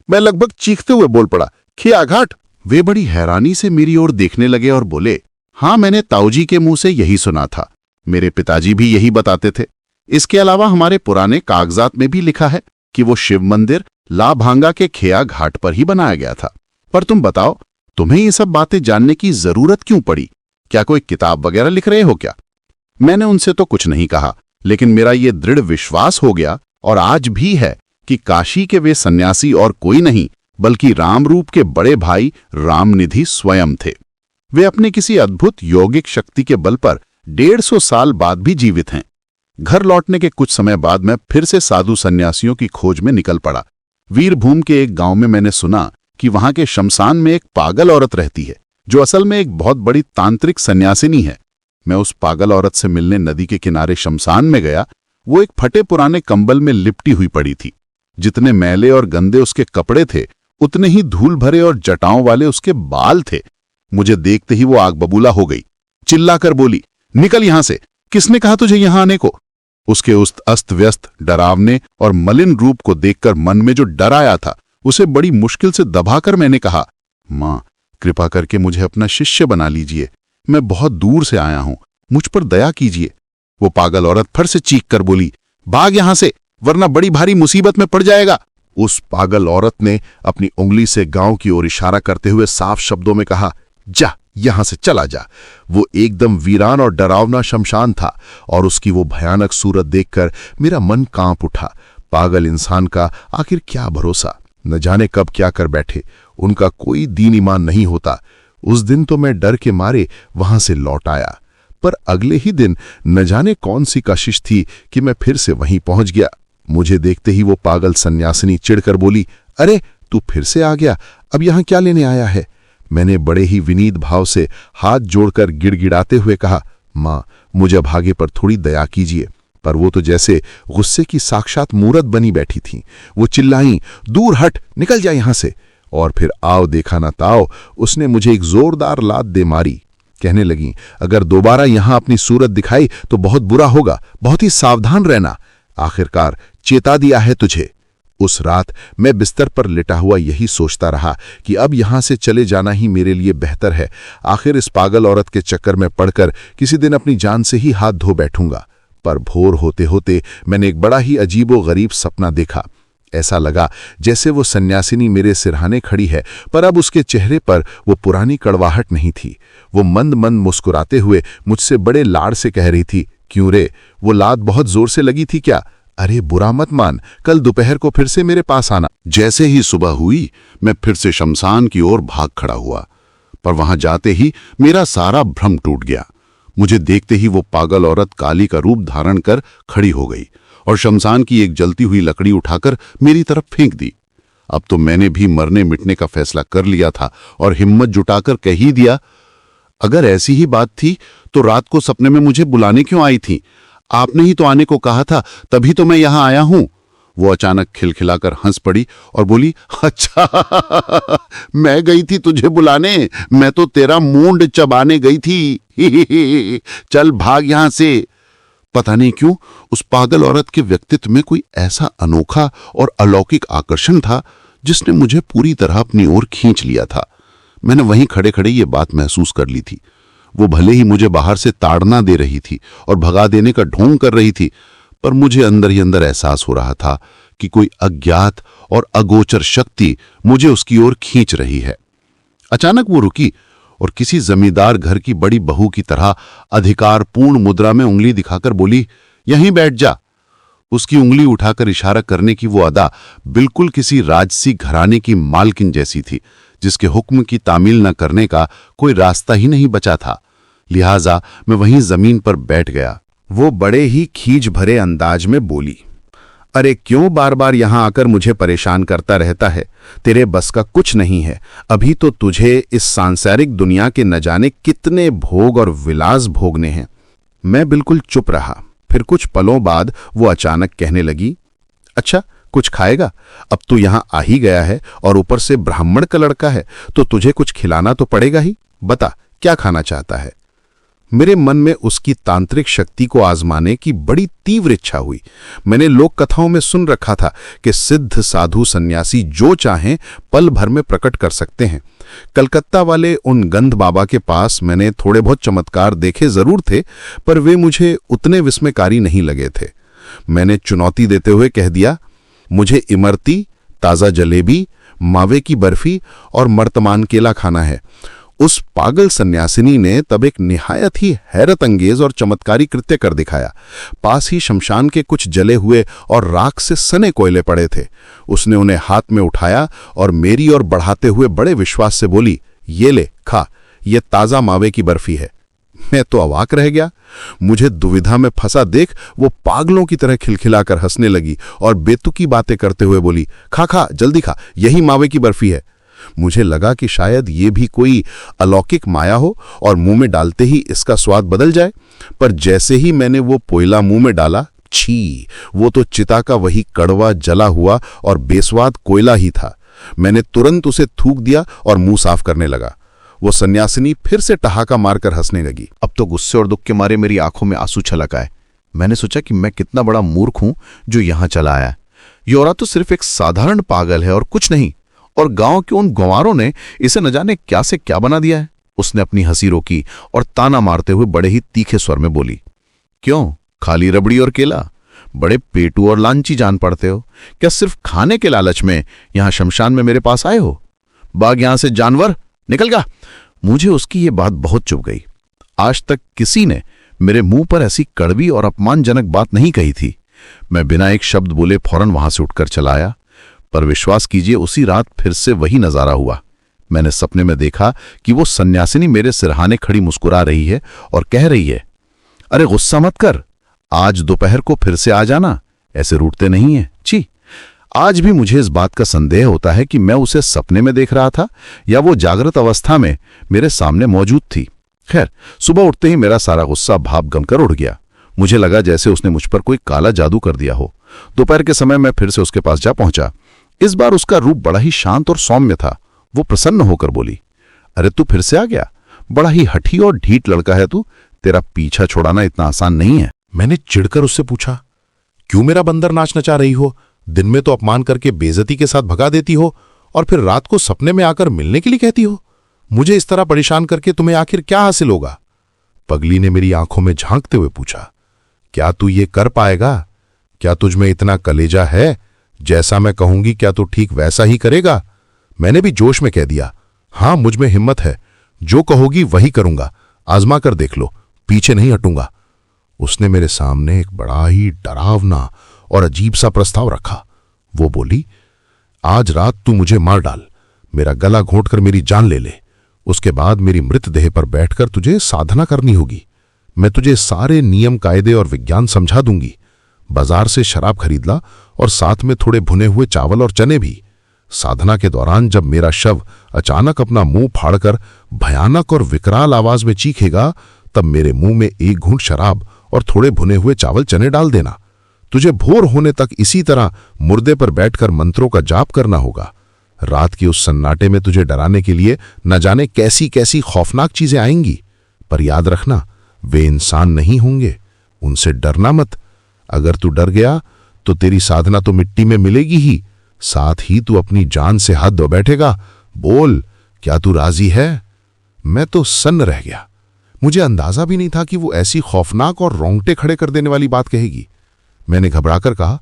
मैं लगभग चीखते हुए बोल पड़ा, खेया घाट? वे बड़ी हैरानी से मेरी ओर देखने लगे और बोले, हाँ, मैंने ताऊजी के मुंह से यही सुना था। मेरे पिताजी भी यही बताते थे। इसके अलावा हमारे पुराने कागजात में भी लिखा है कि वो शिव मंदिर लाभांगा के खेया घाट पर ही बनाया गया था। पर तुम बताओ, तुम्हें ये सब बातें जानने की जरूरत क्यों पड़ी? क्या कोई किताब वगैरह लिख रहे हो क्या? मैंने उनसे तो कुछ नहीं कहा, लेकिन मेरा ये दृढ़ विश्वास हो गया और आज भी है कि काशी के वे सन्यासी और कोई नहीं बल्कि रामरूप के बड़े भाई रामनिधि स्वयं थे। वे अपने किसी अद्भुत यौगिक शक्ति के बल पर 150 साल बाद भी जीवित हैं। घर लौटने के कुछ समय बाद मैं फिर से साधु सन्यासियों की खोज में निकल पड़ा। वीरभूम के एक गांव में मैंने सुना कि वहां के शमशान में एक पागल औरत रहती है जो असल में एक बहुत बड़ी तांत्रिक सन्यासिनी है। मैं उस पागल औरत से मिलने नदी के किनारे शमशान में गया। वो एक फटे पुराने कंबल में लिपटी हुई पड़ी थी। जितने मैले और गंदे उसके कपड़े थे, उतने ही धूल भरे और जटाओं वाले उसके बाल थे। मुझे देखते ही वो आग बबूला हो गई। चिल्लाकर बोली, निकल यहां से, किसने कहा तुझे यहां आने को? उसके उस अस्त व्यस्त, डरावने और मलिन रूप को देखकर मन में जो डर आया था, उसे बड़ी मुश्किल से दबाकर मैंने कहा, मां, कृपा करके मुझे अपना शिष्य बना लीजिए। मैं बहुत दूर से आया हूं, मुझ पर दया कीजिए। वो पागल औरत फिर से चीख कर बोली, भाग यहां से, वरना बड़ी भारी मुसीबत में पड़ जाएगा। उस पागल औरत ने अपनी उंगली से गांव की ओर इशारा करते हुए साफ शब्दों में कहा, जा, यहां से चला जा। वो एकदम वीरान और डरावना शमशान था और उसकी वो भयानक सूरत देखकर मेरा मन कांप उठा। पागल इंसान का आखिर क्या भरोसा, न जाने कब क्या कर बैठे। उनका कोई दीन ईमान नहीं होता। उस दिन तो मैं डर के मारे वहां से लौट आया, पर अगले ही दिन न जाने कौन सी कशिश थी कि मैं फिर से वहीं पहुंच गया। मुझे देखते ही वो पागल सन्यासिनी चिढ़कर बोली, अरे तू फिर से आ गया, अब यहां क्या लेने आया है? मैंने बड़े ही विनीत भाव से हाथ जोड़कर गिड़गिड़ाते हुए कहा, माँ, मुझे भागे पर थोड़ी दया कीजिए। पर वो तो जैसे गुस्से की साक्षात मूरत बनी बैठी थीं। वो चिल्लाईं, दूर हट, निकल जा यहां से। और फिर आओ देखा ना ताओ, उसने मुझे एक जोरदार लात दे मारी। कहने लगी, अगर दोबारा यहां अपनी सूरत दिखाई तो बहुत बुरा होगा, बहुत ही सावधान रहना। आखिरकार चेता दिया है तुझे। उस रात मैं बिस्तर पर लेटा हुआ यही सोचता रहा कि अब यहां से चले जाना ही मेरे लिए बेहतर है। आखिर इस पागल औरत के चक्कर में पड़कर किसी दिन अपनी जान से ही हाथ धो बैठूंगा। पर भोर होते होते मैंने एक बड़ा ही अजीबो गरीब सपना देखा। ऐसा लगा जैसे वो सन्यासिनी मेरे सिरहाने खड़ी है, पर अब उसके चेहरे पर वो पुरानी कड़वाहट नहीं थी। वो मंद मंद मुस्कुराते हुए मुझसे बड़े लाड़ से कह रही थी, क्यों रे, वो लात बहुत जोर से लगी थी क्या? अरे बुरा मत मान, कल दोपहर को फिर से मेरे पास आना। जैसे ही सुबह हुई मैं फिर से शमशान की ओर भाग खड़ा हुआ, पर वहां जाते ही मेरा सारा भ्रम टूट गया। मुझे देखते ही वो पागल औरत काली का रूप धारण कर खड़ी हो गई और शमशान की एक जलती हुई लकड़ी उठाकर मेरी तरफ फेंक दी। अब तो मैंने भी मरने मिटने का फैसला कर लिया था और हिम्मत जुटाकर कह ही दिया, अगर ऐसी ही बात थी तो रात को सपने में मुझे बुलाने क्यों आई थी? आपने ही तो आने को कहा था, तभी तो मैं यहां आया हूं। वो अचानक खिलखिलाकर हंस पड़ी और बोली, अच्छा मैं गई थी तुझे बुलाने, मैं तो तेरा मूंड चबाने गई थी। चल भाग यहां से। पता नहीं क्यों उस पागल औरत के व्यक्तित्व में कोई ऐसा अनोखा और अलौकिक आकर्षण था जिसने मुझे पूरी तरह अपनी ओर खींच लिया था। मैंने वहीं खड़े खड़े ये बात महसूस कर ली थी। वो भले ही मुझे बाहर से ताड़ना दे रही थी और भगा देने का ढोंग कर रही थी, पर मुझे अंदर ही अंदर एहसास हो रहा था कि कोई अज्ञात और अगोचर शक्ति मुझे उसकी ओर खींच रही है। अचानक वो रुकी और किसी जमींदार घर की बड़ी बहू की तरह अधिकारपूर्ण मुद्रा में उंगली दिखाकर बोली, यहीं बैठ जा। उसकी उंगली उठाकर इशारा करने की वो अदा बिल्कुल किसी राजसी घराने की मालकिन जैसी थी, जिसके हुक्म की तामील न करने का कोई रास्ता ही नहीं बचा था। लिहाजा मैं वहीं जमीन पर बैठ गया। वो बड़े ही खींच भरे अंदाज में बोली, अरे क्यों बार बार यहां आकर मुझे परेशान करता रहता है? तेरे बस का कुछ नहीं है। अभी तो तुझे इस सांसारिक दुनिया के न जाने कितने भोग और विलास भोगने हैं। मैं बिल्कुल चुप रहा। फिर कुछ पलों बाद वो अचानक कहने लगी, अच्छा कुछ खाएगा? अब तू यहां आ ही गया है और ऊपर से ब्राह्मण का लड़का है, तो तुझे कुछ खिलाना तो पड़ेगा ही। बता क्या खाना चाहता है? मेरे मन में उसकी तांत्रिक शक्ति को आजमाने की बड़ी तीव्र इच्छा हुई। मैंने लोक कथाओं में सुन रखा था कि सिद्ध साधु सन्यासी जो चाहें पल भर में प्रकट कर सकते हैं। कलकत्ता वाले उन गंध बाबा के पास मैंने थोड़े बहुत चमत्कार देखे जरूर थे, पर वे मुझे उतने विस्मयकारी नहीं लगे थे। मैंने चुनौती देते हुए कह दिया, मुझे इमरती, ताज़ा जलेबी, मावे की बर्फी और मर्तमान केला खाना है। उस पागल सन्यासिनी ने तब एक निहायत ही हैरत अंगेज और चमत्कारी कृत्य कर दिखाया। पास ही शमशान के कुछ जले हुए और राख से सने कोयले पड़े थे। उसने उन्हें हाथ में उठाया और मेरी ओर बढ़ाते हुए बड़े विश्वास से बोली, ये ले खा, ये ताज़ा मावे की बर्फी है। मैं तो अवाक रह गया। मुझे दुविधा में फंसा देख वो पागलों की तरह खिलखिलाकर हंसने लगी और बेतुकी बातें करते हुए बोली, खा खा जल्दी खा, यही मावे की बर्फी है। मुझे लगा कि शायद ये भी कोई अलौकिक माया हो और मुंह में डालते ही इसका स्वाद बदल जाए, पर जैसे ही मैंने वो पोयला मुंह में डाला, छी, वो तो चिता का वही कड़वा जला हुआ और बेस्वाद कोयला ही था। मैंने तुरंत उसे थूक दिया और मुंह साफ करने लगा। वो सन्यासिनी फिर से ठहाका मारकर हंसने लगी। अब तो गुस्से और दुख के मारे मेरी आंखों में आंसू छलक आए। मैंने सोचा कि मैं कितना बड़ा मूर्ख हूं जो यहां चला आया। ये औरत तो सिर्फ एक साधारण पागल है और कुछ नहीं, और गांव के उन गंवारों ने इसे न जाने क्या से क्या बना दिया है। उसने अपनी हंसी रोकी और ताना मारते हुए बड़े ही तीखे स्वर में बोली, क्यों, खाली रबड़ी और केला? बड़े पेटू और लांची जान पड़ते हो। क्या सिर्फ खाने के लालच में यहां शमशान में मेरे पास आए हो? भाग यहां से जानवर, निकल गा। मुझे उसकी ये बात बहुत चुभ गई। आज तक किसी ने मेरे मुंह पर ऐसी कड़वी और अपमानजनक बात नहीं कही थी। मैं बिना एक शब्द बोले फौरन वहां से उठकर चला आया। पर विश्वास कीजिए, उसी रात फिर से वही नजारा हुआ। मैंने सपने में देखा कि वो सन्यासिनी मेरे सिरहाने खड़ी मुस्कुरा रही है और कह रही है, अरे गुस्सा मत कर, आज दोपहर को फिर से आ जाना, ऐसे रूठते नहीं है। छी, आज भी मुझे इस बात का संदेह होता है कि मैं उसे सपने में देख रहा था या वो जागृत अवस्था में मेरे सामने मौजूद थी। खैर, सुबह उठते ही मेरा सारा गुस्सा भाप गमकर उड़ गया। मुझे लगा जैसे उसने मुझ पर कोई काला जादू कर दिया हो। दोपहर के समय मैं फिर से उसके पास जा पहुंचा। इस बार उसका रूप बड़ा ही शांत और सौम्य था। वो प्रसन्न होकर बोली, अरे तू फिर से आ गया? बड़ा ही हठी और ढीठ लड़का है तू। तेरा पीछा छुड़ाना इतना आसान नहीं है। मैंने चिढ़कर उससे पूछा, क्यों मेरा बंदर नाच नचा रही हो? दिन में तो अपमान करके बेइज्जती के साथ भगा देती हो और फिर रात को सपने में आकर मिलने के लिए कहती हो। मुझे इस तरह परेशान करके तुम्हें आखिर क्या हासिल होगा? पगली ने मेरी आंखों में झांकते हुए पूछा, क्या तू ये कर पाएगा? क्या तुझ में इतना कलेजा है? जैसा मैं कहूंगी क्या तू ठीक वैसा ही करेगा? मैंने भी जोश में कह दिया, हां मुझ में हिम्मत है, जो कहोगी वही करूंगा, आजमा कर देख लो, पीछे नहीं हटूंगा। उसने मेरे सामने एक बड़ा ही डरावना और अजीब सा प्रस्ताव रखा। वो बोली, आज रात तू मुझे मार डाल, मेरा गला घोंटकर मेरी जान ले ले। उसके बाद मेरी मृतदेह पर बैठकर तुझे साधना करनी होगी। मैं तुझे सारे नियम कायदे और विज्ञान समझा दूंगी। बाजार से शराब खरीद ला और साथ में थोड़े भुने हुए चावल और चने भी। साधना के दौरान जब मेरा शव अचानक अपना मुंह फाड़कर भयानक और विकराल आवाज में चीखेगा, तब मेरे मुंह में एक घूंट शराब और थोड़े भुने हुए चावल चने डाल देना। तुझे भोर होने तक इसी तरह मुर्दे पर बैठकर मंत्रों का जाप करना होगा। रात की उस सन्नाटे में तुझे डराने के लिए न जाने कैसी कैसी खौफनाक चीजें आएंगी, पर याद रखना वे इंसान नहीं होंगे, उनसे डरना मत। अगर तू डर गया तो तेरी साधना तो मिट्टी में मिलेगी ही, साथ ही तू अपनी जान से हाथ धो बैठेगा। बोल, क्या तू राजी है? मैं तो सन्न रह गया। मुझे अंदाजा भी नहीं था कि वो ऐसी खौफनाक और रोंगटे खड़े कर देने वाली बात कहेगी। मैंने घबराकर कहा,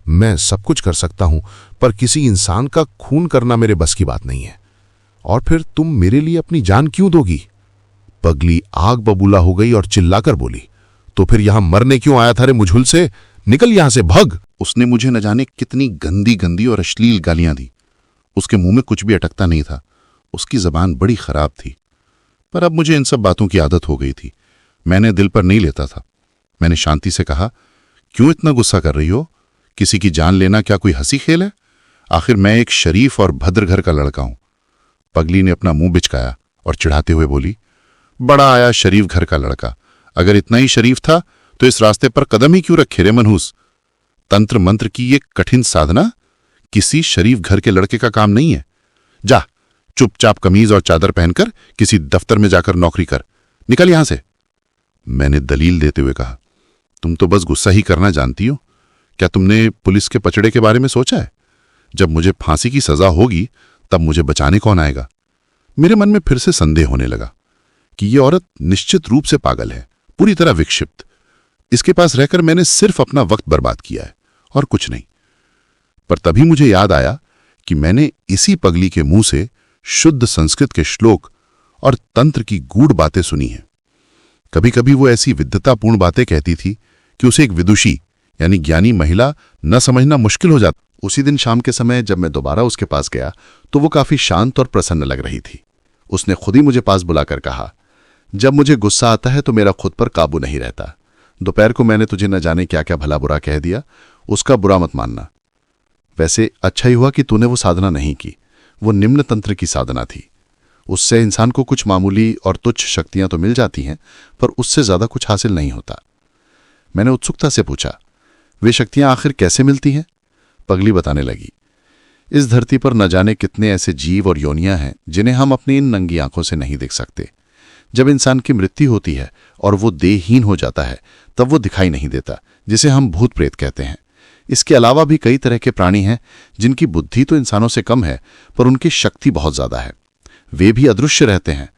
मैं सब कुछ कर सकता हूं, पर किसी इंसान का खून करना मेरे बस की बात नहीं है। और फिर तुम मेरे लिए अपनी जान क्यों दोगी? पगली आग बबूला हो गई और चिल्लाकर बोली, तो फिर यहां मरने क्यों आया था रे मुझुल से? निकल यहां से, भग। उसने मुझे न जाने कितनी गंदी गंदी और अश्लील गालियां दी। उसके मुंह में कुछ भी अटकता नहीं था। उसकी जबान बड़ी खराब थी। पर अब मुझे इन सब बातों की आदत हो गई थी। मैंने दिल पर नहीं लेता था। मैंने शांति से कहा, क्यों इतना गुस्सा कर रही हो? किसी की जान लेना क्या कोई हंसी खेल है? आखिर मैं एक शरीफ और भद्र घर का लड़का हूं। पगली ने अपना मुंह बिचकाया और चिढ़ाते हुए बोली, बड़ा आया शरीफ घर का लड़का। अगर इतना ही शरीफ था तो इस रास्ते पर कदम ही क्यों रखे रे मनहूस? तंत्र मंत्र की ये कठिन साधना किसी शरीफ घर के लड़के का काम नहीं है। जा, चुपचाप कमीज और चादर पहनकर किसी दफ्तर में जाकर नौकरी कर। निकल यहां से। मैंने दलील देते हुए कहा, तुम तो बस गुस्सा ही करना जानती हो। क्या तुमने पुलिस के पचड़े के बारे में सोचा है? जब मुझे फांसी की सजा होगी तब मुझे बचाने कौन आएगा? मेरे मन में फिर से संदेह होने लगा कि यह औरत निश्चित रूप से पागल है, पूरी तरह विक्षिप्त। इसके पास रहकर मैंने सिर्फ अपना वक्त बर्बाद किया है और कुछ नहीं। पर तभी मुझे याद आया कि मैंने इसी पगली के मुंह से शुद्ध संस्कृत के श्लोक और तंत्र की गूढ़ बातें सुनी हैं। कभी कभी वो ऐसी विद्वतापूर्ण बातें कहती थी कि उसे एक विदुषी यानी ज्ञानी महिला न समझना मुश्किल हो जाता। उसी दिन शाम के समय जब मैं दोबारा उसके पास गया तो वो काफी शांत और प्रसन्न लग रही थी। उसने खुद ही मुझे पास बुलाकर कहा, जब मुझे गुस्सा आता है तो मेरा खुद पर काबू नहीं रहता। दोपहर को मैंने तुझे न जाने क्या क्या भला बुरा कह दिया, उसका बुरा मत मानना। वैसे अच्छा ही हुआ कि तूने वो साधना नहीं की। वो निम्न तंत्र की साधना थी। उससे इंसान को कुछ मामूली और तुच्छ शक्तियां तो मिल जाती हैं, पर उससे ज्यादा कुछ हासिल नहीं होता। मैंने उत्सुकता से पूछा, वे शक्तियां आखिर कैसे मिलती हैं? पगली बताने लगी, इस धरती पर न जाने कितने ऐसे जीव और योनियां हैं जिन्हें हम अपनी इन नंगी आंखों से नहीं देख सकते। जब इंसान की मृत्यु होती है और वो देहहीन हो जाता है तब वो दिखाई नहीं देता, जिसे हम भूत प्रेत कहते हैं। इसके अलावा भी कई तरह के प्राणी हैं जिनकी बुद्धि तो इंसानों से कम है, पर उनकी शक्ति बहुत ज्यादा है। वे भी अदृश्य रहते हैं।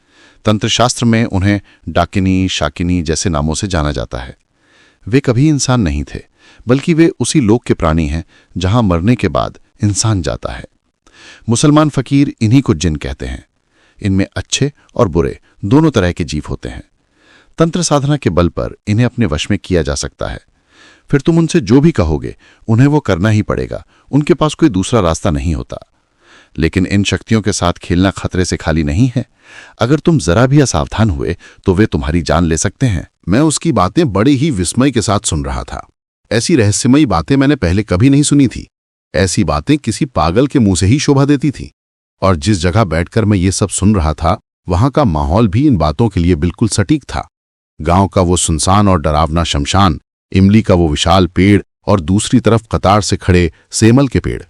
तंत्रशास्त्र में उन्हें डाकिनी, शाकिनी जैसे नामों से जाना जाता है। वे कभी इंसान नहीं थे, बल्कि वे उसी लोक के प्राणी हैं जहां मरने के बाद इंसान जाता है। मुसलमान फकीर इन्हीं को जिन कहते हैं। इनमें अच्छे और बुरे दोनों तरह के जीव होते हैं। तंत्र साधना के बल पर इन्हें अपने वश में किया जा सकता है। फिर तुम उनसे जो भी कहोगे उन्हें वो करना ही पड़ेगा। उनके पास कोई दूसरा रास्ता नहीं होता। लेकिन इन शक्तियों के साथ खेलना खतरे से खाली नहीं है। अगर तुम जरा भी असावधान हुए तो वे तुम्हारी जान ले सकते हैं। मैं उसकी बातें बड़े ही विस्मय के साथ सुन रहा था। ऐसी रहस्यमयी बातें मैंने पहले कभी नहीं सुनी थी। ऐसी बातें किसी पागल के मुंह से ही शोभा देती थीं। और जिस जगह बैठकर मैं ये सब सुन रहा था, वहां का माहौल भी इन बातों के लिए बिल्कुल सटीक था। गांव का वो सुनसान और डरावना शमशान, इमली का वो विशाल पेड़ और दूसरी तरफ कतार से खड़े सेमल के पेड़,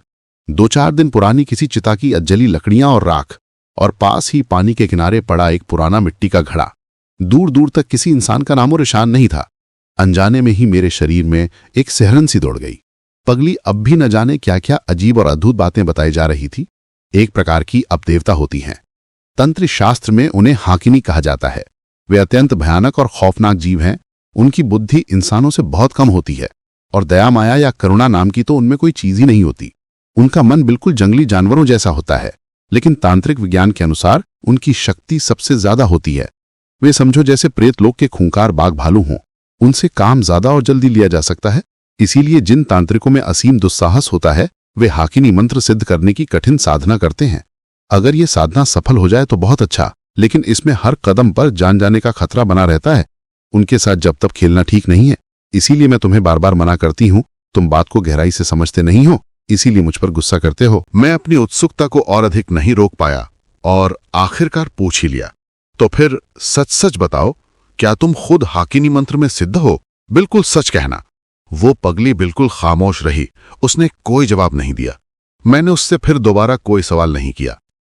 2-4 दिन पुरानी किसी चिता की अज्जली लकड़ियां और राख, और पास ही पानी के किनारे पड़ा एक पुराना मिट्टी का घड़ा। दूर दूर तक किसी इंसान का नामो निशान नहीं था। अनजाने में ही मेरे शरीर में एक सिहरन सी दौड़ गई। पगली अब भी न जाने क्या क्या अजीब और अद्भुत बातें बताई जा रही थी। एक प्रकार की अपदेवता होती हैं। तंत्र शास्त्र में उन्हें हाकिनी कहा जाता है। वे अत्यंत भयानक और खौफनाक जीव हैं। उनकी बुद्धि इंसानों से बहुत कम होती है और दया माया या करुणा नाम की तो उनमें कोई चीज ही नहीं होती। उनका मन बिल्कुल जंगली जानवरों जैसा होता है, लेकिन तांत्रिक विज्ञान के अनुसार उनकी शक्ति सबसे ज्यादा होती है। वे समझो जैसे प्रेत लोक के खूंखार बाघ भालू हों। उनसे काम ज्यादा और जल्दी लिया जा सकता है। इसीलिए जिन तांत्रिकों में असीम दुस्साहस होता है, वे हाकिनी मंत्र सिद्ध करने की कठिन साधना करते हैं। अगर ये साधना सफल हो जाए तो बहुत अच्छा, लेकिन इसमें हर कदम पर जान जाने का खतरा बना रहता है। उनके साथ जब तब खेलना ठीक नहीं है। इसीलिए मैं तुम्हें बार बार मना करती हूं। तुम बात को गहराई से समझते नहीं हो, इसीलिए मुझ पर गुस्सा करते हो। मैं अपनी उत्सुकता को और अधिक नहीं रोक पाया और आखिरकार पूछ ही लिया, तो फिर सच सच बताओ, क्या तुम खुद हाकिनी मंत्र में सिद्ध हो? बिल्कुल सच कहना। वो पगली बिल्कुल खामोश रही। उसने कोई जवाब नहीं दिया। मैंने उससे फिर दोबारा कोई सवाल नहीं किया,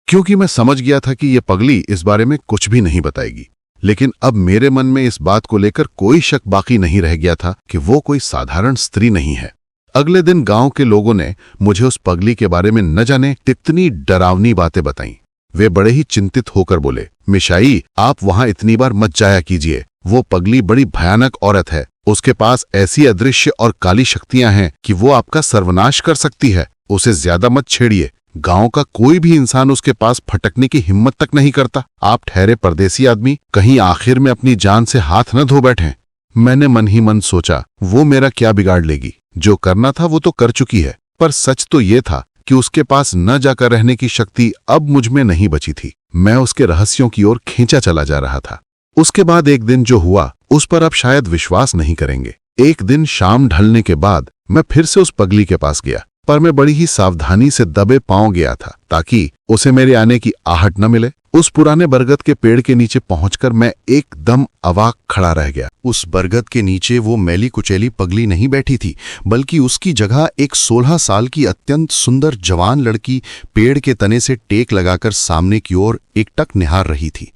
क्योंकि मैं समझ गया था कि ये पगली इस बारे में कुछ भी नहीं बताएगी। लेकिन अब मेरे मन में इस बात को लेकर कोई शक बाकी नहीं रह गया था कि वो कोई साधारण स्त्री नहीं है। अगले दिन गांव के लोगों ने मुझे उस पगली के बारे में न जाने कितनी डरावनी बातें बताईं। वे बड़े ही चिंतित होकर बोले, मिशाई, आप वहां इतनी बार मत जाया कीजिए। वो पगली बड़ी भयानक औरत है। उसके पास ऐसी अदृश्य और काली शक्तियां हैं कि वो आपका सर्वनाश कर सकती है। उसे ज्यादा मत छेड़िए। गांव का कोई भी इंसान उसके पास फटकने की हिम्मत तक नहीं करता। आप ठहरे परदेसी आदमी, कहीं आखिर में अपनी जान से हाथ न धो बैठें। मैंने मन ही मन सोचा, वो मेरा क्या बिगाड़ लेगी? जो करना था वो तो कर चुकी है। पर सच तो ये था कि उसके पास न जाकर रहने की शक्ति अब मुझ में नहीं बची थी। मैं उसके रहस्यों की ओर खींचा चला जा रहा था। उसके बाद एक दिन जो हुआ, उस पर आप शायद विश्वास नहीं करेंगे। एक दिन शाम ढलने के बाद मैं फिर से उस पगली के पास गया, पर मैं बड़ी ही सावधानी से दबे पांव गया था ताकि उसे मेरे आने की आहट न मिले। उस पुराने बरगद के पेड़ के नीचे पहुंचकर मैं एकदम अवाक खड़ा रह गया। उस बरगद के नीचे वो मैली कुचैली पगली नहीं बैठी थी, बल्कि उसकी जगह एक 16 साल की अत्यंत सुंदर जवान लड़की पेड़ के तने से टेक लगाकर सामने की ओर एकटक निहार रही थी।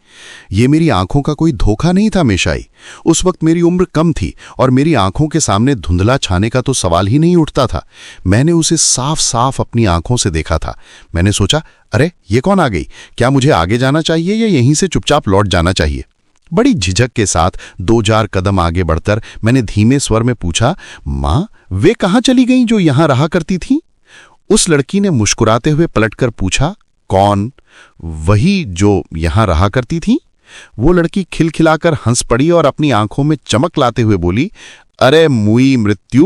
ये मेरी आंखों का कोई धोखा नहीं था मेशाई। उस वक्त मेरी उम्र कम थी और मेरी आंखों के सामने धुंधला छाने का तो सवाल ही नहीं उठता था। मैंने उसे साफ साफ अपनी आंखों से देखा था। मैंने सोचा, अरे ये कौन आ गई? क्या मुझे आगे जाना चाहिए या यहीं से चुपचाप लौट जाना चाहिए? बड़ी झिझक के साथ 2-4 कदम आगे बढ़कर मैंने धीमे स्वर में पूछा, माँ, वे कहाँ चली गईं जो यहां रहा करती थीं? उस लड़की ने मुस्कुराते हुए पलटकर पूछा, कौन? वही जो यहां रहा करती थी। वो लड़की खिलखिलाकर हंस पड़ी और अपनी आंखों में चमक लाते हुए बोली, अरे मुई मृत्यु,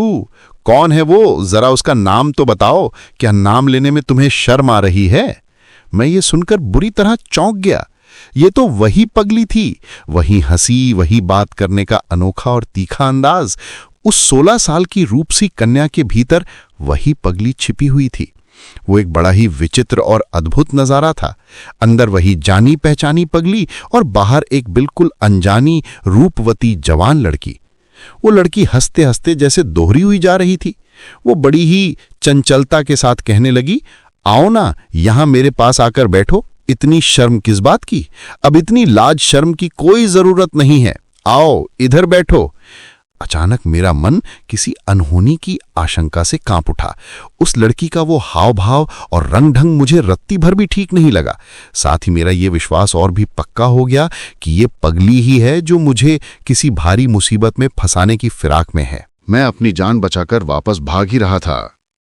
कौन है वो? जरा उसका नाम तो बताओ। क्या नाम लेने में तुम्हें शर्म आ रही है? मैं ये सुनकर बुरी तरह चौंक गया। ये तो वही पगली थी, वही हंसी, वही बात करने का अनोखा और तीखा अंदाज। उस 16 साल की रूपसी कन्या के भीतर वही पगली छिपी हुई थी। वो एक बड़ा ही विचित्र और अद्भुत नजारा था। अंदर वही जानी पहचानी पगली और बाहर एक बिल्कुल अनजानी रूपवती जवान लड़की। वो लड़की हंसते हंसते जैसे दोहरी हुई जा रही थी। वो बड़ी ही चंचलता के साथ कहने लगी, आओ ना, यहां मेरे पास आकर बैठो। इतनी शर्म किस बात की? अब इतनी लाज शर्म की कोई जरूरत नहीं है। आओ, इधर बैठो। अचानक मेरा मन किसी अनहोनी की आशंका से कांप उठा। उस लड़की का वो हाव भाव और रंग ढंग मुझे रत्ती भर भी ठीक नहीं लगा। साथ ही मेरा ये विश्वास और भी पक्का हो गया कि ये पगली ही है जो मुझे किसी भारी मुसीबत में फंसाने की फिराक में है। मैं अपनी जान बचाकर वापस भाग ही रहा था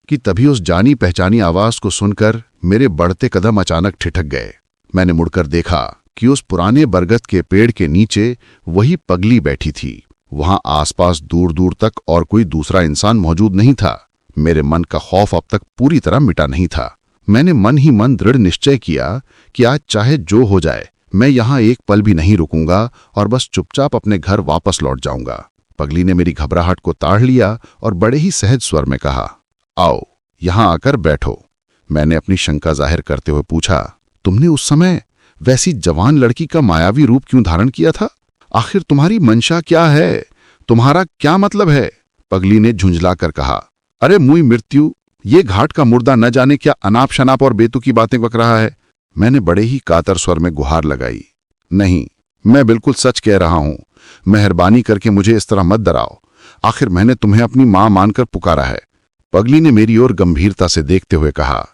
कि तभी उस जानी पहचानी आवाज को सुनकर मेरे बढ़ते कदम अचानक ठिठक गए। मैंने मुड़कर देखा कि उस पुराने बरगद के पेड़ के नीचे वही पगली बैठी थी। वहां आसपास दूर दूर तक और कोई दूसरा इंसान मौजूद नहीं था। मेरे मन का खौफ अब तक पूरी तरह मिटा नहीं था। मैंने मन ही मन दृढ़ निश्चय किया कि आज चाहे जो हो जाए, मैं यहां एक पल भी नहीं रुकूंगा और बस चुपचाप अपने घर वापस लौट जाऊंगा। पगली ने मेरी घबराहट को ताड़ लिया और बड़े ही सहज स्वर में कहा, आओ, यहां आकर बैठो। मैंने अपनी शंका जाहिर करते हुए पूछा, तुमने उस समय वैसी जवान लड़की का मायावी रूप क्यों धारण किया था? आखिर तुम्हारी मंशा क्या है? तुम्हारा क्या मतलब है? पगली ने झुंझलाकर कहा, अरे मुई मृत्यु, ये घाट का मुर्दा न जाने क्या अनाप शनाप और बेतुकी बातें बक रहा है। मैंने बड़े ही कातर स्वर में गुहार लगाई, नहीं, मैं बिल्कुल सच कह रहा हूं। मेहरबानी करके मुझे इस तरह मत डराओ। आखिर मैंने तुम्हें अपनी मां मानकर पुकारा है। पगली ने मेरी ओर गंभीरता से देखते हुए कहा,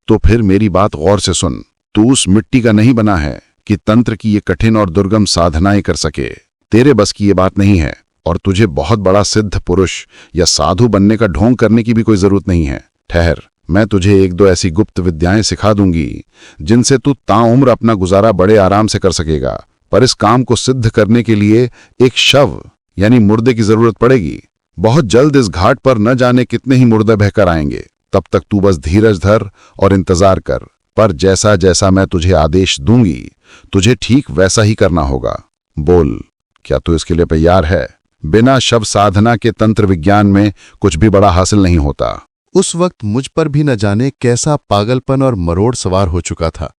तो फिर मेरी बात गौर से सुन। तू उस मिट्टी का नहीं बना है कि तंत्र की ये कठिन और दुर्गम साधनाएं कर सके। तेरे बस की ये बात नहीं है, और तुझे बहुत बड़ा सिद्ध पुरुष या साधु बनने का ढोंग करने की भी कोई जरूरत नहीं है। ठहर, मैं तुझे एक दो ऐसी गुप्त विद्याएं सिखा दूंगी जिनसे तू ताउम्र अपना गुजारा बड़े आराम से कर सकेगा। पर इस काम को सिद्ध करने के लिए एक शव यानी मुर्दे की जरूरत पड़ेगी। बहुत जल्द इस घाट पर न जाने कितने ही मुर्दे बहकर आएंगे। तब तक तू बस धीरज धर और इंतजार कर। पर जैसा जैसा मैं तुझे आदेश दूंगी, तुझे ठीक वैसा ही करना होगा। बोल, क्या तू इसके लिए तैयार है? बिना शव साधना के तंत्र विज्ञान में कुछ भी बड़ा हासिल नहीं होता। उस वक्त मुझ पर भी न जाने कैसा पागलपन और मरोड़ सवार हो चुका था।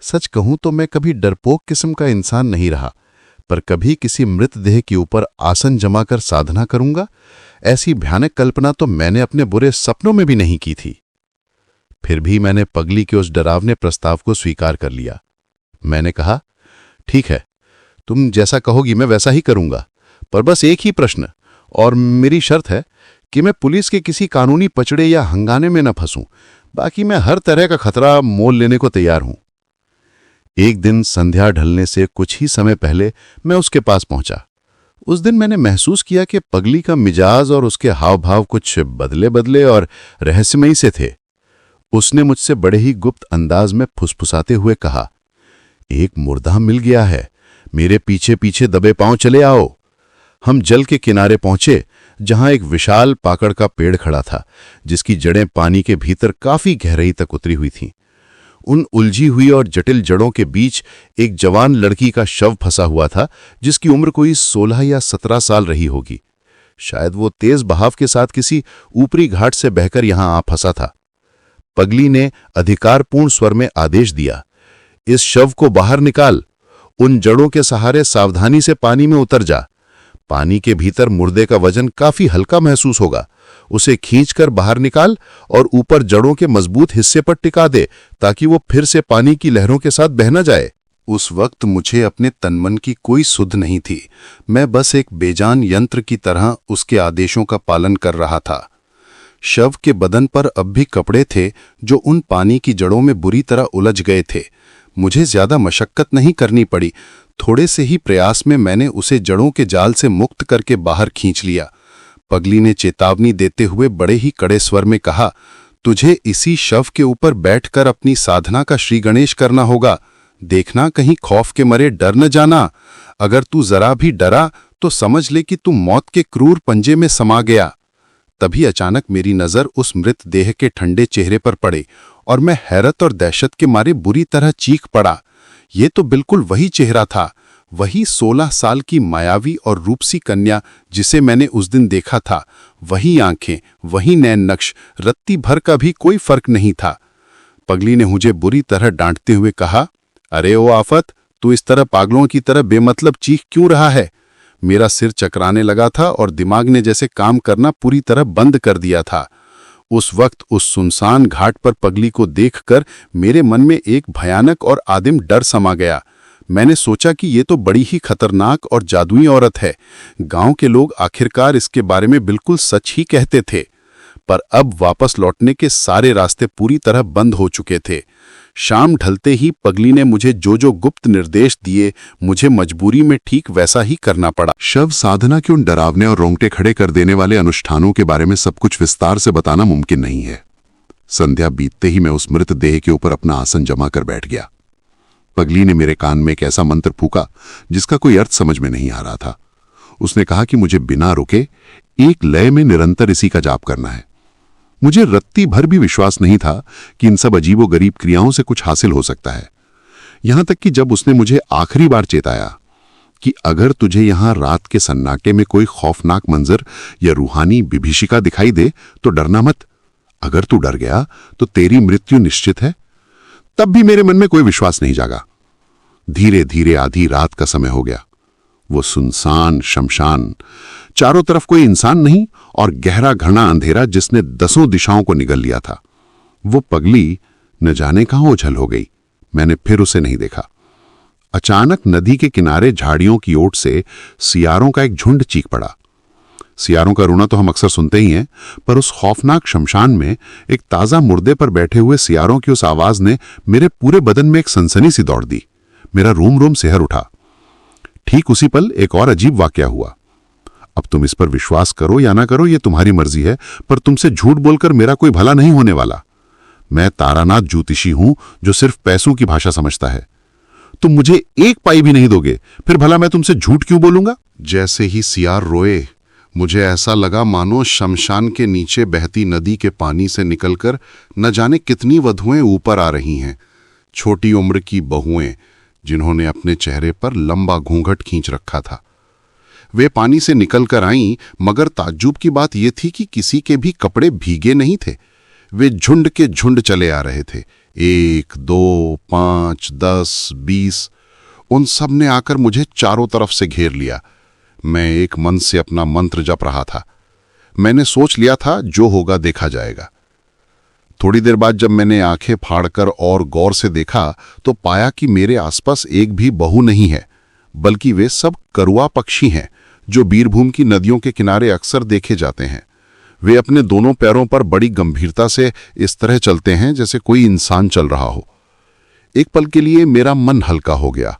सच कहूं तो मैं कभी डरपोक किस्म का इंसान नहीं रहा, पर कभी किसी मृतदेह के ऊपर आसन जमाकर साधना करूंगा, ऐसी भयानक कल्पना तो मैंने अपने बुरे सपनों में भी नहीं की थी। फिर भी मैंने पगली के उस डरावने प्रस्ताव को स्वीकार कर लिया। मैंने कहा, ठीक है, तुम जैसा कहोगी मैं वैसा ही करूंगा, पर बस एक ही प्रश्न और मेरी शर्त है कि मैं पुलिस के किसी कानूनी पचड़े या हंगामे में न फंसूं। बाकी मैं हर तरह का खतरा मोल लेने को तैयार हूं। एक दिन संध्या ढलने से कुछ ही समय पहले मैं उसके पास पहुंचा। उस दिन मैंने महसूस किया कि पगली का मिजाज और उसके हाव भाव कुछ बदले बदले और रहस्यमयी से थे। उसने मुझसे बड़े ही गुप्त अंदाज में फुसफुसाते हुए कहा, एक मुर्दा मिल गया है, मेरे पीछे पीछे दबे पांव चले आओ। हम जल के किनारे पहुंचे, जहां एक विशाल पाकड़ का पेड़ खड़ा था, जिसकी जड़ें पानी के भीतर काफी गहराई तक उतरी हुई थीं। उन उलझी हुई और जटिल जड़ों के बीच एक जवान लड़की का शव फंसा हुआ था, जिसकी उम्र कोई 16 या 17 साल रही होगी। शायद वो तेज बहाव के साथ किसी ऊपरी घाट से बहकर यहां आ फंसा था। पगली ने अधिकारपूर्ण स्वर में आदेश दिया, इस शव को बाहर निकाल, उन जड़ों के सहारे सावधानी से पानी में उतर जा। पानी के भीतर मुर्दे का वजन काफी हल्का महसूस होगा। उसे खींचकर बाहर निकाल और ऊपर जड़ों के मजबूत हिस्से पर टिका दे, ताकि वो फिर से पानी की लहरों के साथ बह न जाए। उस वक्त मुझे अपने तनमन की कोई सुध नहीं थी। मैं बस एक बेजान यंत्र की तरह उसके आदेशों का पालन कर रहा था। शव के बदन पर अब भी कपड़े थे जो उन पानी की जड़ों में बुरी तरह उलझ गए थे। मुझे ज्यादा मशक्कत नहीं करनी पड़ी। थोड़े से ही प्रयास में मैंने उसे जड़ों के जाल से मुक्त करके बाहर खींच लिया। पगली ने चेतावनी देते हुए बड़े ही कड़े स्वर में कहा, तुझे इसी शव के ऊपर बैठकर अपनी साधना का श्री गणेश करना होगा। देखना कहीं खौफ के मरे डर न जाना। अगर तू जरा भी डरा तो समझ ले कि तू मौत के क्रूर पंजे में समा गया। तभी अचानक मेरी नजर उस मृत देह के ठंडे चेहरे पर पड़े और मैं हैरत और दहशत के मारे बुरी तरह चीख पड़ा। ये तो बिल्कुल वही चेहरा था, वही 16 साल की मायावी और रूपसी कन्या जिसे मैंने उस दिन देखा था। वही आंखें, वही नैन नक्श, रत्ती भर का भी कोई फर्क नहीं था। पगली ने मुझे बुरी तरह डांटते हुए कहा, अरे ओ आफत, तू इस तरह पागलों की तरह बेमतलब चीख क्यों रहा है? मेरा सिर चकराने लगा था और दिमाग ने जैसे काम करना पूरी तरह बंद कर दिया था। उस वक्त उस सुनसान घाट पर पगली को देखकर मेरे मन में एक भयानक और आदिम डर समा गया। मैंने सोचा कि ये तो बड़ी ही खतरनाक और जादुई औरत है। गांव के लोग आखिरकार इसके बारे में बिल्कुल सच ही कहते थे। पर अब वापस लौटने के सारे रास्ते पूरी तरह बंद हो चुके थे। शाम ढलते ही पगली ने मुझे जो गुप्त निर्देश दिए, मुझे मजबूरी में ठीक वैसा ही करना पड़ा। शव साधना के उन डरावने और रोंगटे खड़े कर देने वाले अनुष्ठानों के बारे में सब कुछ विस्तार से बताना मुमकिन नहीं है। संध्या बीतते ही मैं उस मृत देह के ऊपर अपना आसन जमा कर बैठ गया। पगली ने मेरे कान में एक ऐसा मंत्र फूका जिसका कोई अर्थ समझ में नहीं आ रहा था। उसने कहा कि मुझे बिना रुके एक लय में निरंतर इसी का जाप करना है। मुझे रत्ती भर भी विश्वास नहीं था कि इन सब अजीबोगरीब क्रियाओं से कुछ हासिल हो सकता है। यहां तक कि जब उसने मुझे आखिरी बार चेताया कि अगर तुझे यहां रात के सन्नाटे में कोई खौफनाक मंजर या रूहानी विभीषिका दिखाई दे तो डरना मत, अगर तू डर गया तो तेरी मृत्यु निश्चित है। तब भी मेरे मन में कोई विश्वास नहीं जागा। धीरे धीरे आधी रात का समय हो गया। वो सुनसान शमशान, चारों तरफ कोई इंसान नहीं और गहरा घना अंधेरा जिसने 10 दिशाओं को निगल लिया था। वो पगली न जाने कहां उछल हो गई। मैंने फिर उसे नहीं देखा। अचानक नदी के किनारे झाड़ियों की ओट से सियारों का एक झुंड चीख पड़ा। सियारों का रोना तो हम अक्सर सुनते ही हैं, पर उस खौफनाक शमशान में एक ताजा मुर्दे पर बैठे हुए सियारों की उस आवाज ने मेरे पूरे बदन में एक सनसनी सी दौड़ दी। मेरा रोम रोम सिहर उठा। ठीक उसी पल एक और अजीब वाकया हुआ। अब तुम इस पर विश्वास करो या ना करो, यह तुम्हारी मर्जी है, पर तुमसे झूठ बोलकर मेरा कोई भला नहीं होने वाला। मैं तारानाथ ज्योतिषी हूं जो सिर्फ पैसों की भाषा समझता है। तुम मुझे एक पाई भी नहीं दोगे, फिर भला मैं तुमसे झूठ क्यों बोलूंगा? जैसे ही सियार रोए, मुझे ऐसा लगा मानो शमशान के नीचे बहती नदी के पानी से निकलकर न जाने कितनी वधुएं ऊपर आ रही हैं। छोटी उम्र की बहुएं जिन्होंने अपने चेहरे पर लंबा घूंघट खींच रखा था। वे पानी से निकलकर आईं, मगर ताज्जुब की बात यह थी कि किसी के भी कपड़े भीगे नहीं थे। वे झुंड के झुंड चले आ रहे थे। 1, 2, 5, 10, 20। उन सब ने आकर मुझे चारों तरफ से घेर लिया। मैं एक मन से अपना मंत्र जप रहा था। मैंने सोच लिया था जो होगा देखा जाएगा। थोड़ी देर बाद जब मैंने आंखें फाड़कर और गौर से देखा तो पाया कि मेरे आसपास एक भी बहू नहीं है, बल्कि वे सब करुआ पक्षी हैं जो बीरभूम की नदियों के किनारे अक्सर देखे जाते हैं। वे अपने दोनों पैरों पर बड़ी गंभीरता से इस तरह चलते हैं जैसे कोई इंसान चल रहा हो। एक पल के लिए मेरा मन हल्का हो गया।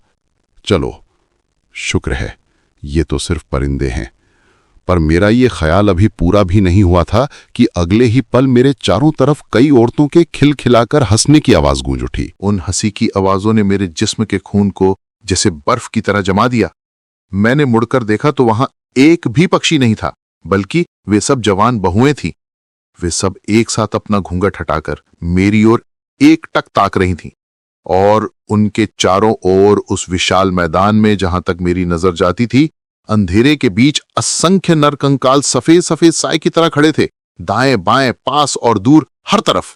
चलो, शुक्र है ये तो सिर्फ परिंदे हैं। पर मेरा ये ख्याल अभी पूरा भी नहीं हुआ था कि अगले ही पल मेरे चारों तरफ कई औरतों के खिलखिलाकर हंसने की आवाज गूंज उठी। उन हंसी की आवाजों ने मेरे जिस्म के खून को जैसे बर्फ की तरह जमा दिया। मैंने मुड़कर देखा तो वहां एक भी पक्षी नहीं था, बल्कि वे सब जवान बहुएं थीं। वे सब एक साथ अपना घूंघट हटाकर मेरी ओर एकटक ताक रही थीं, और उनके चारों ओर उस विशाल मैदान में जहां तक मेरी नजर जाती थी, अंधेरे के बीच असंख्य नरकंकाल सफेद सफेद साए की तरह खड़े थे, दाएं बाएं, पास और दूर, हर तरफ।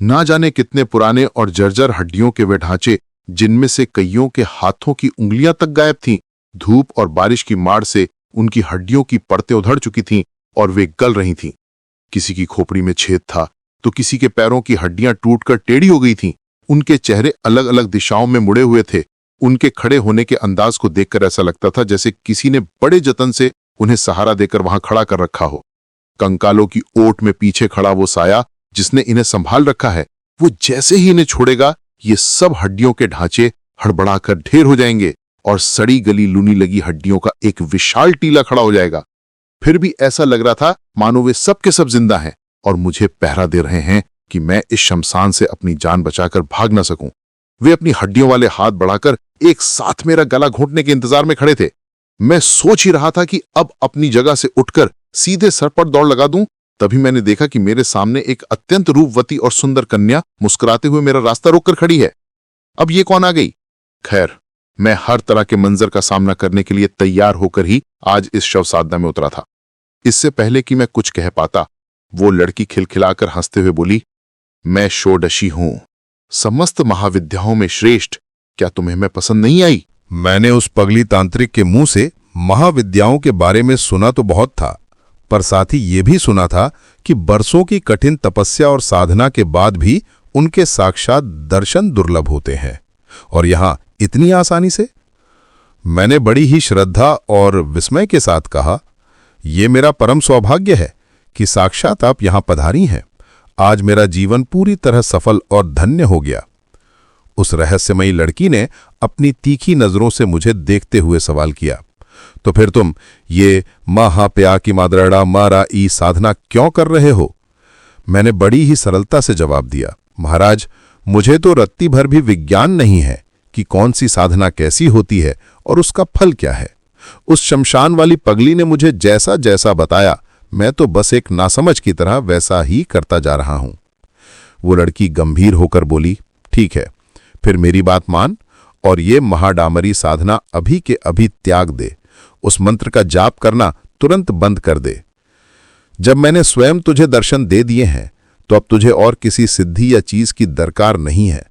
ना जाने कितने पुराने और जर्जर हड्डियों के वे ढांचे, जिनमें से कईयों के हाथों की उंगलियां तक गायब थीं। धूप और बारिश की मार से उनकी हड्डियों की परतें उधड़ चुकी थीं और वे गल रही थीं। किसी की खोपड़ी में छेद था तो किसी के पैरों की हड्डियां टूटकर टेढ़ी हो गई थीं। उनके चेहरे अलग अलग दिशाओं में मुड़े हुए थे। उनके खड़े होने के अंदाज को देखकर ऐसा लगता था जैसे किसी ने बड़े जतन से उन्हें सहारा देकर वहां खड़ा कर रखा हो। कंकालों की ओट में पीछे खड़ा वो साया जिसने इन्हें संभाल रखा है, वो जैसे ही इन्हें छोड़ेगा, ये सब हड्डियों के ढांचे हड़बड़ाकर ढेर हो जाएंगे और सड़ी गली लूनी लगी हड्डियों का एक विशाल टीला खड़ा हो जाएगा। फिर भी ऐसा लग रहा था मानो वे सब के सब जिंदा हैं और मुझे पहरा दे रहे हैं कि मैं इस शमशान से अपनी जान बचाकर भाग न सकूं। वे अपनी हड्डियों वाले हाथ बढ़ाकर एक साथ मेरा गला घोंटने के इंतजार में खड़े थे। मैं सोच ही रहा था कि अब अपनी जगह से उठकर सीधे सर पर दौड़ लगा दूं, तभी मैंने देखा कि मेरे सामने एक अत्यंत रूपवती और सुंदर कन्या मुस्कुराते हुए मेरा रास्ता रोककर खड़ी है। अब ये कौन आ गई? खैर, मैं हर तरह के मंजर का सामना करने के लिए तैयार होकर ही आज इस शव साधना में उतरा था। इससे पहले कि मैं कुछ कह पाता, वो लड़की खिलखिलाकर हंसते हुए बोली, मैं षोडशी हूं, समस्त महाविद्याओं में श्रेष्ठ। क्या तुम्हें मैं पसंद नहीं आई? मैंने उस पगली तांत्रिक के मुंह से महाविद्याओं के बारे में सुना तो बहुत था, पर साथ ही ये भी सुना था कि बरसों की कठिन तपस्या और साधना के बाद भी उनके साक्षात दर्शन दुर्लभ होते हैं, और यहां इतनी आसानी से। मैंने बड़ी ही श्रद्धा और विस्मय के साथ कहा, ये मेरा परम सौभाग्य है कि साक्षात आप यहां पधारी हैं। आज मेरा जीवन पूरी तरह सफल और धन्य हो गया। उस रहस्यमयी लड़की ने अपनी तीखी नजरों से मुझे देखते हुए सवाल किया, तो फिर तुम ये महाप्या की मादरड़ा मारा ई साधना क्यों कर रहे हो? मैंने बड़ी ही सरलता से जवाब दिया, महाराज, मुझे तो रत्ती भर भी विज्ञान नहीं है कि कौन सी साधना कैसी होती है और उसका फल क्या है। उस शमशान वाली पगली ने मुझे जैसा जैसा बताया, मैं तो बस एक नासमझ की तरह वैसा ही करता जा रहा हूं। वो लड़की गंभीर होकर बोली, ठीक है, फिर मेरी बात मान और ये महाडामरी साधना अभी के अभी त्याग दे। उस मंत्र का जाप करना तुरंत बंद कर दे। जब मैंने स्वयं तुझे दर्शन दे दिए हैं, तो अब तुझे और किसी सिद्धि या चीज की दरकार नहीं है।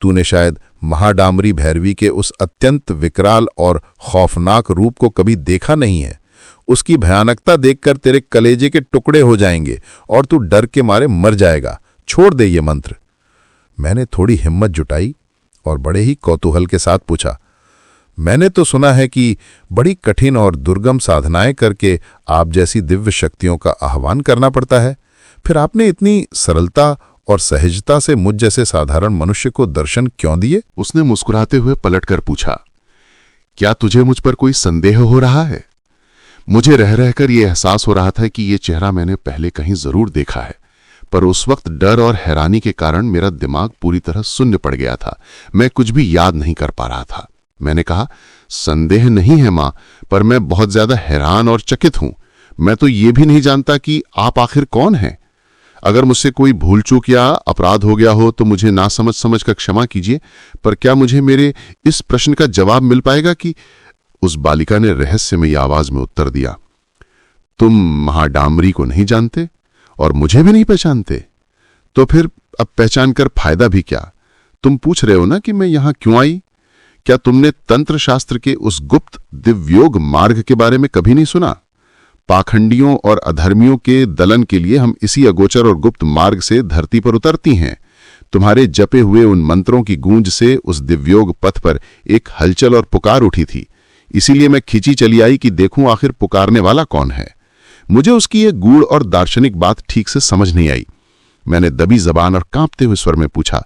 तूने शायद महाडामरी भैरवी के उस अत्यंत विकराल और खौफनाक रूप को कभी देखा नहीं है। उसकी भयानकता देखकर तेरे कलेजे के टुकड़े हो जाएंगे और तू डर के मारे मर जाएगा। छोड़ दे ये मंत्र। मैंने थोड़ी हिम्मत जुटाई और बड़े ही कौतूहल के साथ पूछा, मैंने तो सुना है कि बड़ी कठिन और दुर्गम साधनाएं करके आप जैसी दिव्य शक्तियों का आह्वान करना पड़ता है, फिर आपने इतनी सरलता और सहजता से मुझ जैसे साधारण मनुष्य को दर्शन क्यों दिए? उसने मुस्कुराते हुए पलटकर पूछा, क्या तुझे मुझ पर कोई संदेह हो रहा है? मुझे रह रहकर यह एहसास हो रहा था कि यह चेहरा मैंने पहले कहीं जरूर देखा है, पर उस वक्त डर और हैरानी के कारण मेरा दिमाग पूरी तरह शून्य पड़ गया था। मैं कुछ भी याद नहीं कर पा रहा था। मैंने कहा, संदेह नहीं है मां, पर मैं बहुत ज्यादा हैरान और चकित हूं। मैं तो ये भी नहीं जानता कि आप आखिर कौन हैं। अगर मुझसे कोई भूल चूक या अपराध हो गया हो तो मुझे ना समझ कर क्षमा कीजिए, पर क्या मुझे मेरे इस प्रश्न का जवाब मिल पाएगा कि? उस बालिका ने रहस्यमयी आवाज में उत्तर दिया, तुम महाडामरी को नहीं जानते और मुझे भी नहीं पहचानते, तो फिर अब पहचान कर फायदा भी क्या? तुम पूछ रहे हो ना कि मैं यहां क्यों आई? क्या तुमने तंत्र शास्त्र के उस गुप्त दिव्योग मार्ग के बारे में कभी नहीं सुना? पाखंडियों और अधर्मियों के दलन के लिए हम इसी अगोचर और गुप्त मार्ग से धरती पर उतरती हैं। तुम्हारे जपे हुए उन मंत्रों की गूंज से उस दिव्योग पथ पर एक हलचल और पुकार उठी थी। इसीलिए मैं खिंची चली आई कि देखूं आखिर पुकारने वाला कौन है। मुझे उसकी एक गूढ़ और दार्शनिक बात ठीक से समझ नहीं आई। मैंने दबी जबान और कांपते हुए स्वर में पूछा,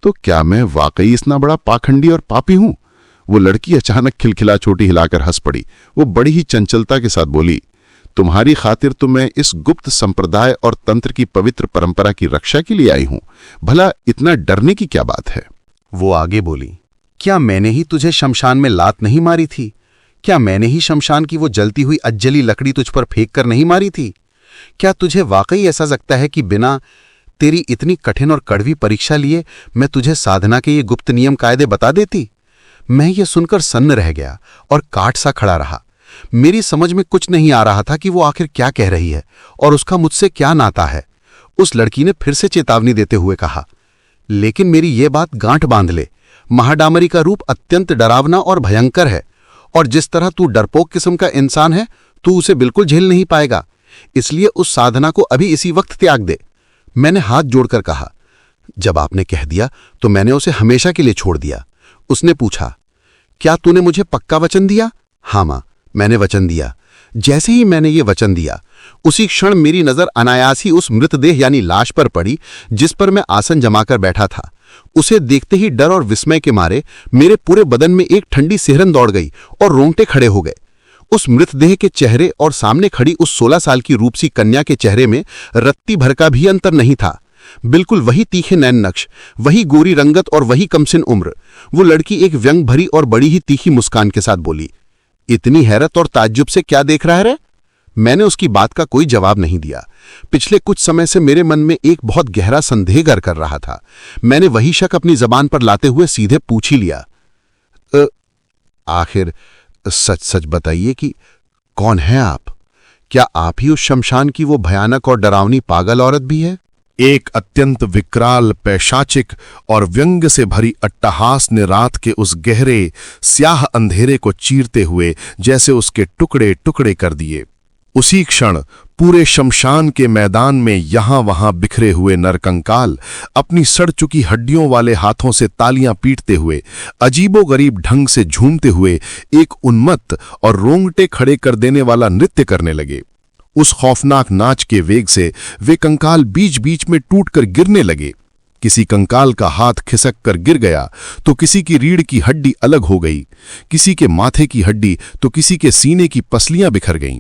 तो क्या मैं वाकई इतना बड़ा पाखंडी और पापी हूं? वो लड़की अचानक खिलखिला चोटी हिलाकर हंस पड़ी। वो बड़ी ही चंचलता के साथ बोली, तुम्हारी खातिर तो मैं इस गुप्त संप्रदाय और तंत्र की पवित्र परंपरा की रक्षा के लिए आई हूं। भला इतना डरने की क्या बात है? वो आगे बोली, क्या मैंने ही तुझे शमशान में लात नहीं मारी थी? क्या मैंने ही शमशान की वो जलती हुई अज्जली लकड़ी तुझ पर फेंक कर नहीं मारी थी? क्या तुझे वाकई ऐसा लगता है कि बिना तेरी इतनी कठिन और कड़वी परीक्षा लिए मैं तुझे साधना के ये गुप्त नियम कायदे बता देती? मैं ये सुनकर सन्न रह गया और काठ सा खड़ा रहा। मेरी समझ में कुछ नहीं आ रहा था कि वो आखिर क्या कह रही है और उसका मुझसे क्या नाता है। उस लड़की ने फिर से चेतावनी देते हुए कहा, लेकिन मेरी ये बात गांठ बांध ले, महाडामरी का रूप अत्यंत डरावना और भयंकर है, और जिस तरह तू डरपोक किस्म का इंसान है, तू उसे बिल्कुल झेल नहीं पाएगा। इसलिए उस साधना को अभी इसी वक्त त्याग दे। मैंने हाथ जोड़कर कहा, जब आपने कह दिया तो मैंने उसे हमेशा के लिए छोड़ दिया। उसने पूछा, क्या तूने मुझे पक्का वचन दिया? हाँ मां, मैंने वचन दिया। जैसे ही मैंने ये वचन दिया, उसी क्षण मेरी नजर अनायास ही उस मृतदेह यानी लाश पर पड़ी जिस पर मैं आसन जमाकर बैठा था। उसे देखते ही डर और विस्मय के मारे मेरे पूरे बदन में एक ठंडी सिहरन दौड़ गई और रोंगटे खड़े हो गए। उस मृतदेह के चेहरे और सामने खड़ी उस 16 साल की रूपसी कन्या के चेहरे में रत्ती भर का भी अंतर नहीं था। बिल्कुल वही तीखे नैन नक्श, वही गोरी रंगत और वही कमसिन उम्र। वो लड़की एक व्यंग भरी और बड़ी ही तीखी मुस्कान के साथ बोली, इतनी हैरत और ताज्जुब से क्या देख रहा है रे? मैंने उसकी बात का कोई जवाब नहीं दिया। पिछले कुछ समय से मेरे मन में एक बहुत गहरा संदेह घर कर रहा था। मैंने वही शक अपनी जबान पर लाते हुए सीधे पूछ ही लिया, आखिर सच सच बताइए कि कौन है आप? क्या आप ही उस शमशान की वो भयानक और डरावनी पागल औरत भी है? एक अत्यंत विकराल, पैशाचिक और व्यंग से भरी अट्टहास ने रात के उस गहरे स्याह अंधेरे को चीरते हुए जैसे उसके टुकड़े टुकड़े कर दिए। उसी क्षण पूरे शमशान के मैदान में यहां वहां बिखरे हुए नरकंकाल अपनी सड़ चुकी हड्डियों वाले हाथों से तालियां पीटते हुए, अजीबोगरीब ढंग से झूमते हुए एक उन्मत्त और रोंगटे खड़े कर देने वाला नृत्य करने लगे। उस खौफनाक नाच के वेग से वे कंकाल बीच बीच में टूटकर गिरने लगे। किसी कंकाल का हाथ खिसक कर गिर गया तो किसी की रीढ़ की हड्डी अलग हो गई, किसी के माथे की हड्डी तो किसी के सीने की पसलियां बिखर गईं।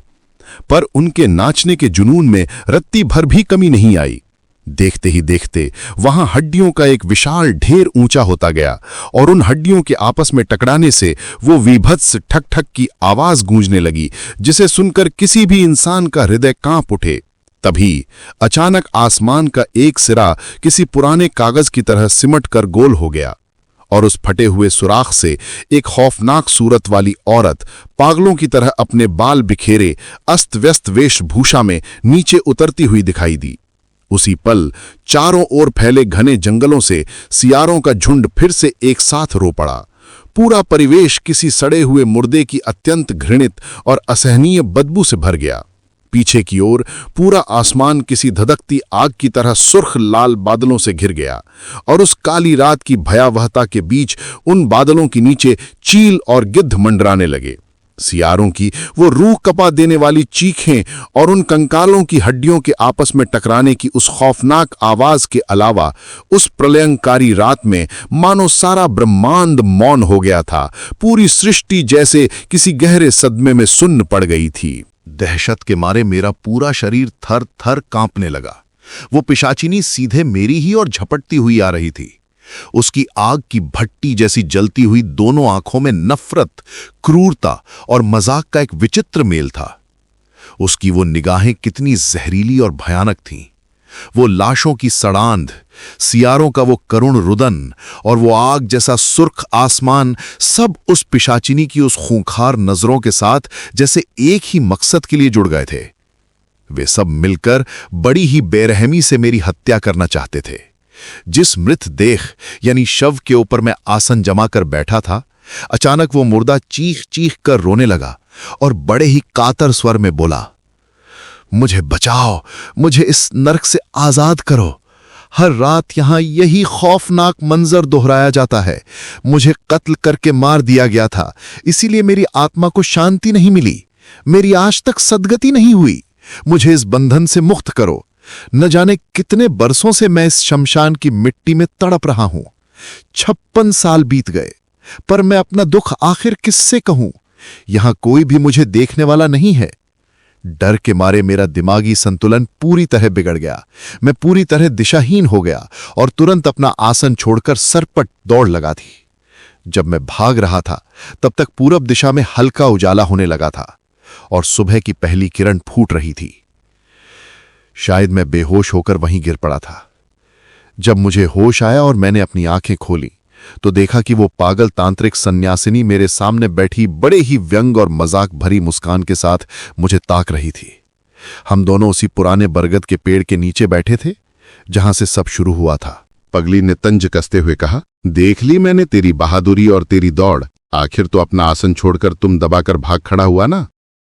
पर उनके नाचने के जुनून में रत्ती भर भी कमी नहीं आई। देखते ही देखते वहां हड्डियों का एक विशाल ढेर ऊंचा होता गया और उन हड्डियों के आपस में टकराने से वो विभत्स ठक ठक की आवाज गूंजने लगी, जिसे सुनकर किसी भी इंसान का हृदय कांप उठे। तभी अचानक आसमान का एक सिरा किसी पुराने कागज की तरह सिमट कर गोल हो गया और उस फटे हुए सुराख से एक खौफनाक सूरत वाली औरत पागलों की तरह अपने बाल बिखेरे अस्त व्यस्त वेशभूषा में नीचे उतरती हुई दिखाई दी। उसी पल चारों ओर फैले घने जंगलों से सियारों का झुंड फिर से एक साथ रो पड़ा। पूरा परिवेश किसी सड़े हुए मुर्दे की अत्यंत घृणित और असहनीय बदबू से भर गया। पीछे की ओर पूरा आसमान किसी धधकती आग की तरह सुर्ख लाल बादलों से घिर गया और उस काली रात की भयावहता के बीच उन बादलों के नीचे चील और गिद्ध मंडराने लगे। सियारों की वो रूह कपा देने वाली चीखें और उन कंकालों की हड्डियों के आपस में टकराने की उस खौफनाक आवाज के अलावा उस प्रलयंकारी रात में मानो सारा ब्रह्मांड मौन हो गया था। पूरी सृष्टि जैसे किसी गहरे सदमे में सुन्न पड़ गई थी। दहशत के मारे मेरा पूरा शरीर थर थर कांपने लगा। वो पिशाचिनी सीधे मेरी ही ओर झपटती हुई आ रही थी। उसकी आग की भट्टी जैसी जलती हुई दोनों आंखों में नफरत, क्रूरता और मजाक का एक विचित्र मेल था। उसकी वो निगाहें कितनी जहरीली और भयानक थीं। वो लाशों की सड़ांध, सियारों का वो करुण रुदन और वो आग जैसा सुर्ख आसमान, सब उस पिशाचिनी की उस खूंखार नजरों के साथ जैसे एक ही मकसद के लिए जुड़ गए थे। वे सब मिलकर बड़ी ही बेरहमी से मेरी हत्या करना चाहते थे। जिस मृत देह यानी शव के ऊपर मैं आसन जमा कर बैठा था, अचानक वो मुर्दा चीख चीख कर रोने लगा और बड़े ही कातर स्वर में बोला, मुझे बचाओ, मुझे इस नरक से आजाद करो। हर रात यहां यही खौफनाक मंजर दोहराया जाता है। मुझे कत्ल करके मार दिया गया था, इसीलिए मेरी आत्मा को शांति नहीं मिली। मेरी आज तक सद्गति नहीं हुई। मुझे इस बंधन से मुक्त करो। न जाने कितने बरसों से मैं इस शमशान की मिट्टी में तड़प रहा हूं। 56 साल बीत गए, पर मैं अपना दुख आखिर किससे कहूं? यहां कोई भी मुझे देखने वाला नहीं है। डर के मारे मेरा दिमागी संतुलन पूरी तरह बिगड़ गया। मैं पूरी तरह दिशाहीन हो गया और तुरंत अपना आसन छोड़कर सरपट दौड़ लगा थी। जब मैं भाग रहा था, तब तक पूरब दिशा में हल्का उजाला होने लगा था और सुबह की पहली किरण फूट रही थी। शायद मैं बेहोश होकर वहीं गिर पड़ा था। जब मुझे होश आया और मैंने अपनी आंखें खोली, तो देखा कि वो पागल तांत्रिक सन्यासिनी मेरे सामने बैठी बड़े ही व्यंग और मजाक भरी मुस्कान के साथ मुझे ताक रही थी। हम दोनों उसी पुराने बरगद के पेड़ के नीचे बैठे थे जहां से सब शुरू हुआ था। पगली ने तंज कसते हुए कहा, देख ली मैंने तेरी बहादुरी और तेरी दौड़। आखिर तो अपना आसन छोड़कर तुम दबाकर भाग खड़ा हुआ ना।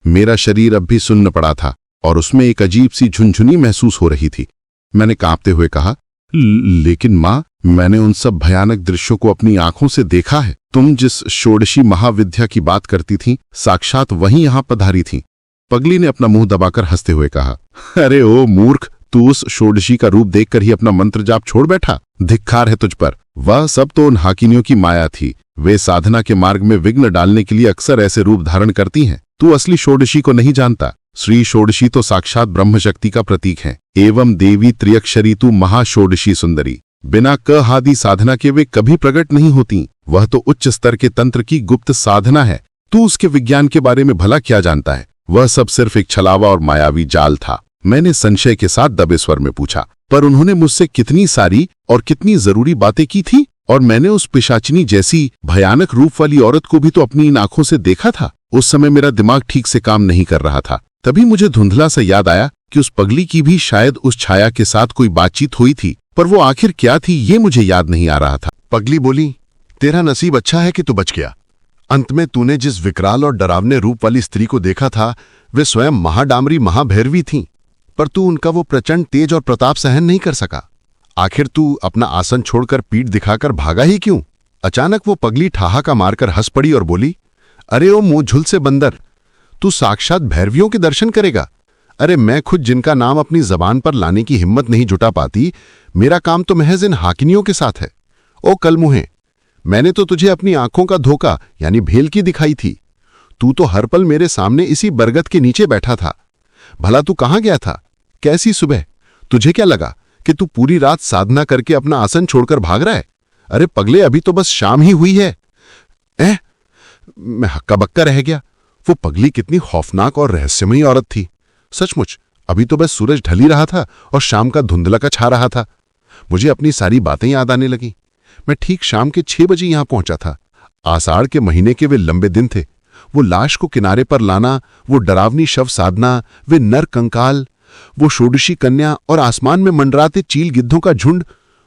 मेरा शरीर अब भी सुन्न पड़ा था और उसमें एक अजीब सी झुनझुनी महसूस हो रही थी। मैंने कांपते हुए कहा, लेकिन मां, मैंने उन सब भयानक दृश्यों को अपनी आंखों से देखा है। तुम जिस षोडशी महाविद्या की बात करती थी, साक्षात वहीं यहां पधारी थी। पगली ने अपना मुंह दबाकर हंसते हुए कहा, अरे ओ मूर्ख, तू उस षोडशी का रूप देखकर ही अपना मंत्र जाप छोड़ बैठा। धिक्कार है तुझ पर। वह सब तो उन हाकिनियों की माया थी। वे साधना के मार्ग में विघ्न डालने के लिए अक्सर ऐसे रूप धारण करती हैं। तू असली षोडशी को नहीं जानता। श्री षोडशी तो साक्षात ब्रह्मशक्ति का प्रतीक है। एवं देवी त्रियक्षरी तू महाषोडशी सुंदरी। बिना कहादी साधना के वे कभी प्रकट नहीं होती। वह तो उच्च स्तर के तंत्र की गुप्त साधना है। तू उसके विज्ञान के बारे में भला क्या जानता है? वह सब सिर्फ एक छलावा और मायावी जाल था। मैंने संशय के साथ दबे स्वर में पूछा, पर उन्होंने मुझसे कितनी सारी और कितनी जरूरी बातें की थी, और मैंने उस पिशाचिनी जैसी भयानक रूप वाली औरत को भी तो अपनी इन आंखों से देखा था। उस समय मेरा दिमाग ठीक से काम नहीं कर रहा था। तभी मुझे धुंधला सा याद आया कि उस पगली की भी शायद उस छाया के साथ कोई बातचीत हुई थी, पर वो आखिर क्या थी ये मुझे याद नहीं आ रहा था। पगली बोली, तेरा नसीब अच्छा है कि तू बच गया। अंत में तूने जिस विकराल और डरावने रूप वाली स्त्री को देखा था, वे स्वयं महाडामरी महाभैरवी थीं, पर तू उनका वो प्रचंड तेज और प्रताप सहन नहीं कर सका। आखिर तू अपना आसन छोड़कर पीठ दिखाकर भागा ही क्यों? अचानक वो पगली ठहाका मारकर हंस पड़ी और बोली, अरे ओ मुंह झुल से बंदर, तू साक्षात भैरवियों के दर्शन करेगा। अरे मैं खुद जिनका नाम अपनी जबान पर लाने की हिम्मत नहीं जुटा पाती, मेरा काम तो महज इन हाकिनियों के साथ है। ओ कलमुहे, मैंने तो तुझे अपनी आंखों का धोखा यानी भेल की दिखाई थी। तू तो हर पल मेरे सामने इसी बरगद के नीचे बैठा था। भला तू कहाँ गया था? कैसी सुबह? तुझे क्या लगा कि तू पूरी रात साधना करके अपना आसन छोड़कर भाग रहा है? अरे पगले, अभी तो बस शाम ही हुई है। मैं हक्का बक्का रह गया। वो पगली कितनी खौफनाक और रहस्यमयी औरत थी। सचमुच अभी तो बस सूरज ढल ही रहा था और शाम का धुंधला का छा रहा था। मुझे अपनी सारी बातें याद आने लगी। मैं ठीक शाम के 6 बजे यहां पहुंचा था। आषाढ़ के महीने के वे लंबे दिन थे। वो लाश को किनारे पर लाना, वो डरावनी शव साधना, वे नर कंकाल, वो षोडशी कन्या और आसमान में मंडराते चील गिद्धों का झुंड,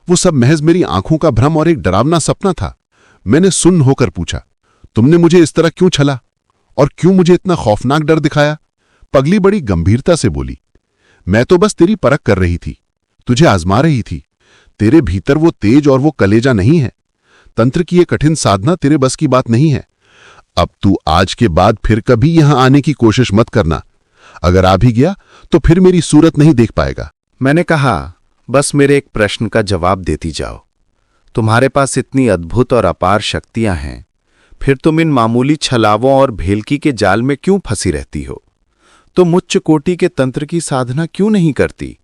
वो सब महज मेरी आंखों का भ्रम और एक डरावना सपना था। मैंने सुन्न होकर पूछा, तुमने मुझे इस तरह क्यों छला और क्यों मुझे इतना खौफनाक डर दिखाया? पगली बड़ी गंभीरता से बोली, मैं तो बस तेरी परख कर रही थी, तुझे आजमा रही थी। तेरे भीतर वो तेज और वो कलेजा नहीं है। तंत्र की ये कठिन साधना तेरे बस की बात नहीं है। अब तू आज के बाद फिर कभी यहां आने की कोशिश मत करना। अगर आ भी गया तो फिर मेरी सूरत नहीं देख पाएगा। मैंने कहा, बस मेरे एक प्रश्न का जवाब देती जाओ। तुम्हारे पास इतनी अद्भुत और अपार शक्तियां हैं, फिर तुम इन मामूली छलावों और भेलकी के जाल में क्यों फंसी रहती हो? तुम उच्च कोटि के तंत्र की साधना क्यों नहीं करती?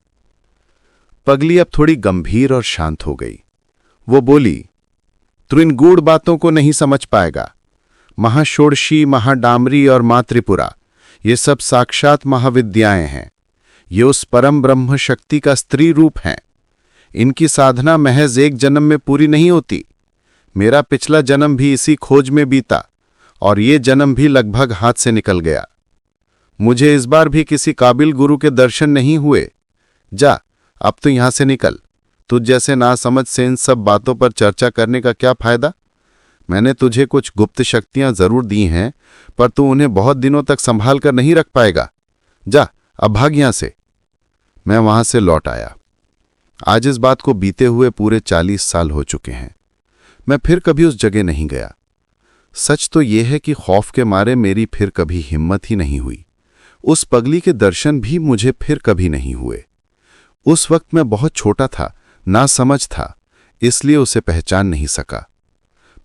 पगली अब थोड़ी गंभीर और शांत हो गई। वो बोली, तू इन गूढ़ बातों को नहीं समझ पाएगा। महाषोडशी, महाडामरी और मां त्रिपुरा, ये सब साक्षात महाविद्याएं हैं। ये उस परम ब्रह्म शक्ति का स्त्री रूप हैं। इनकी साधना महज एक जन्म में पूरी नहीं होती। मेरा पिछला जन्म भी इसी खोज में बीता और ये जन्म भी लगभग हाथ से निकल गया। मुझे इस बार भी किसी काबिल गुरु के दर्शन नहीं हुए। जा, अब तो यहां से निकल। तुझ जैसे नासमझ से इन सब बातों पर चर्चा करने का क्या फायदा? मैंने तुझे कुछ गुप्त शक्तियां जरूर दी हैं, पर तू उन्हें बहुत दिनों तक संभाल कर नहीं रख पाएगा। जा, अब भाग यहां से। मैं वहां से लौट आया। आज इस बात को बीते हुए पूरे 40 साल हो चुके हैं। मैं फिर कभी उस जगह नहीं गया। सच तो यह है कि खौफ के मारे मेरी फिर कभी हिम्मत ही नहीं हुई। उस पगली के दर्शन भी मुझे फिर कभी नहीं हुए। उस वक्त मैं बहुत छोटा था, नासमझ था, इसलिए उसे पहचान नहीं सका।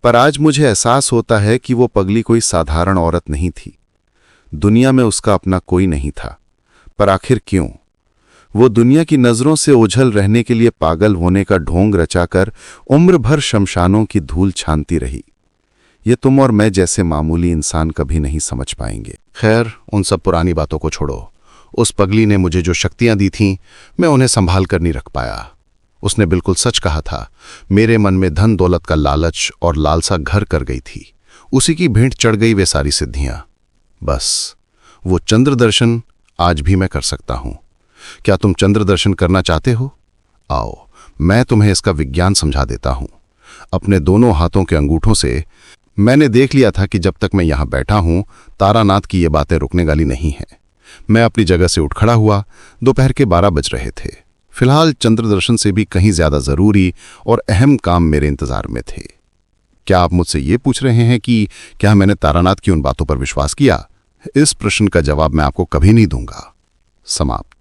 पर आज मुझे एहसास होता है कि वो पगली कोई साधारण औरत नहीं थी। दुनिया में उसका अपना कोई नहीं था। पर आखिर क्यों? वो दुनिया की नजरों से ओझल रहने के लिए पागल होने का ढोंग रचाकर उम्र भर शमशानों की धूल छानती रही। ये तुम और मैं जैसे मामूली इंसान कभी नहीं समझ पाएंगे। खैर, उन सब पुरानी बातों को छोड़ो। उस पगली ने मुझे जो शक्तियां दी थीं, मैं उन्हें संभाल कर नहीं रख पाया। उसने बिल्कुल सच कहा था। मेरे मन में धन दौलत का लालच और लालसा घर कर गई थी। उसी की भेंट चढ़ गई वे सारी सिद्धियां। बस वो चंद्र दर्शन आज भी मैं कर सकता हूं। क्या तुम चंद्र दर्शन करना चाहते हो? आओ, मैं तुम्हें इसका विज्ञान समझा देता हूं। अपने दोनों हाथों के अंगूठों से मैंने देख लिया था कि जब तक मैं यहां बैठा हूं, तारानाथ की ये बातें रुकने वाली नहीं हैं। मैं अपनी जगह से उठ खड़ा हुआ। दोपहर के 12 बज रहे थे। फिलहाल चंद्र दर्शन से भी कहीं ज्यादा जरूरी और अहम काम मेरे इंतजार में थे। क्या आप मुझसे ये पूछ रहे हैं कि क्या मैंने तारानाथ की उन बातों पर विश्वास किया? इस प्रश्न का जवाब मैं आपको कभी नहीं दूंगा। समाप्त।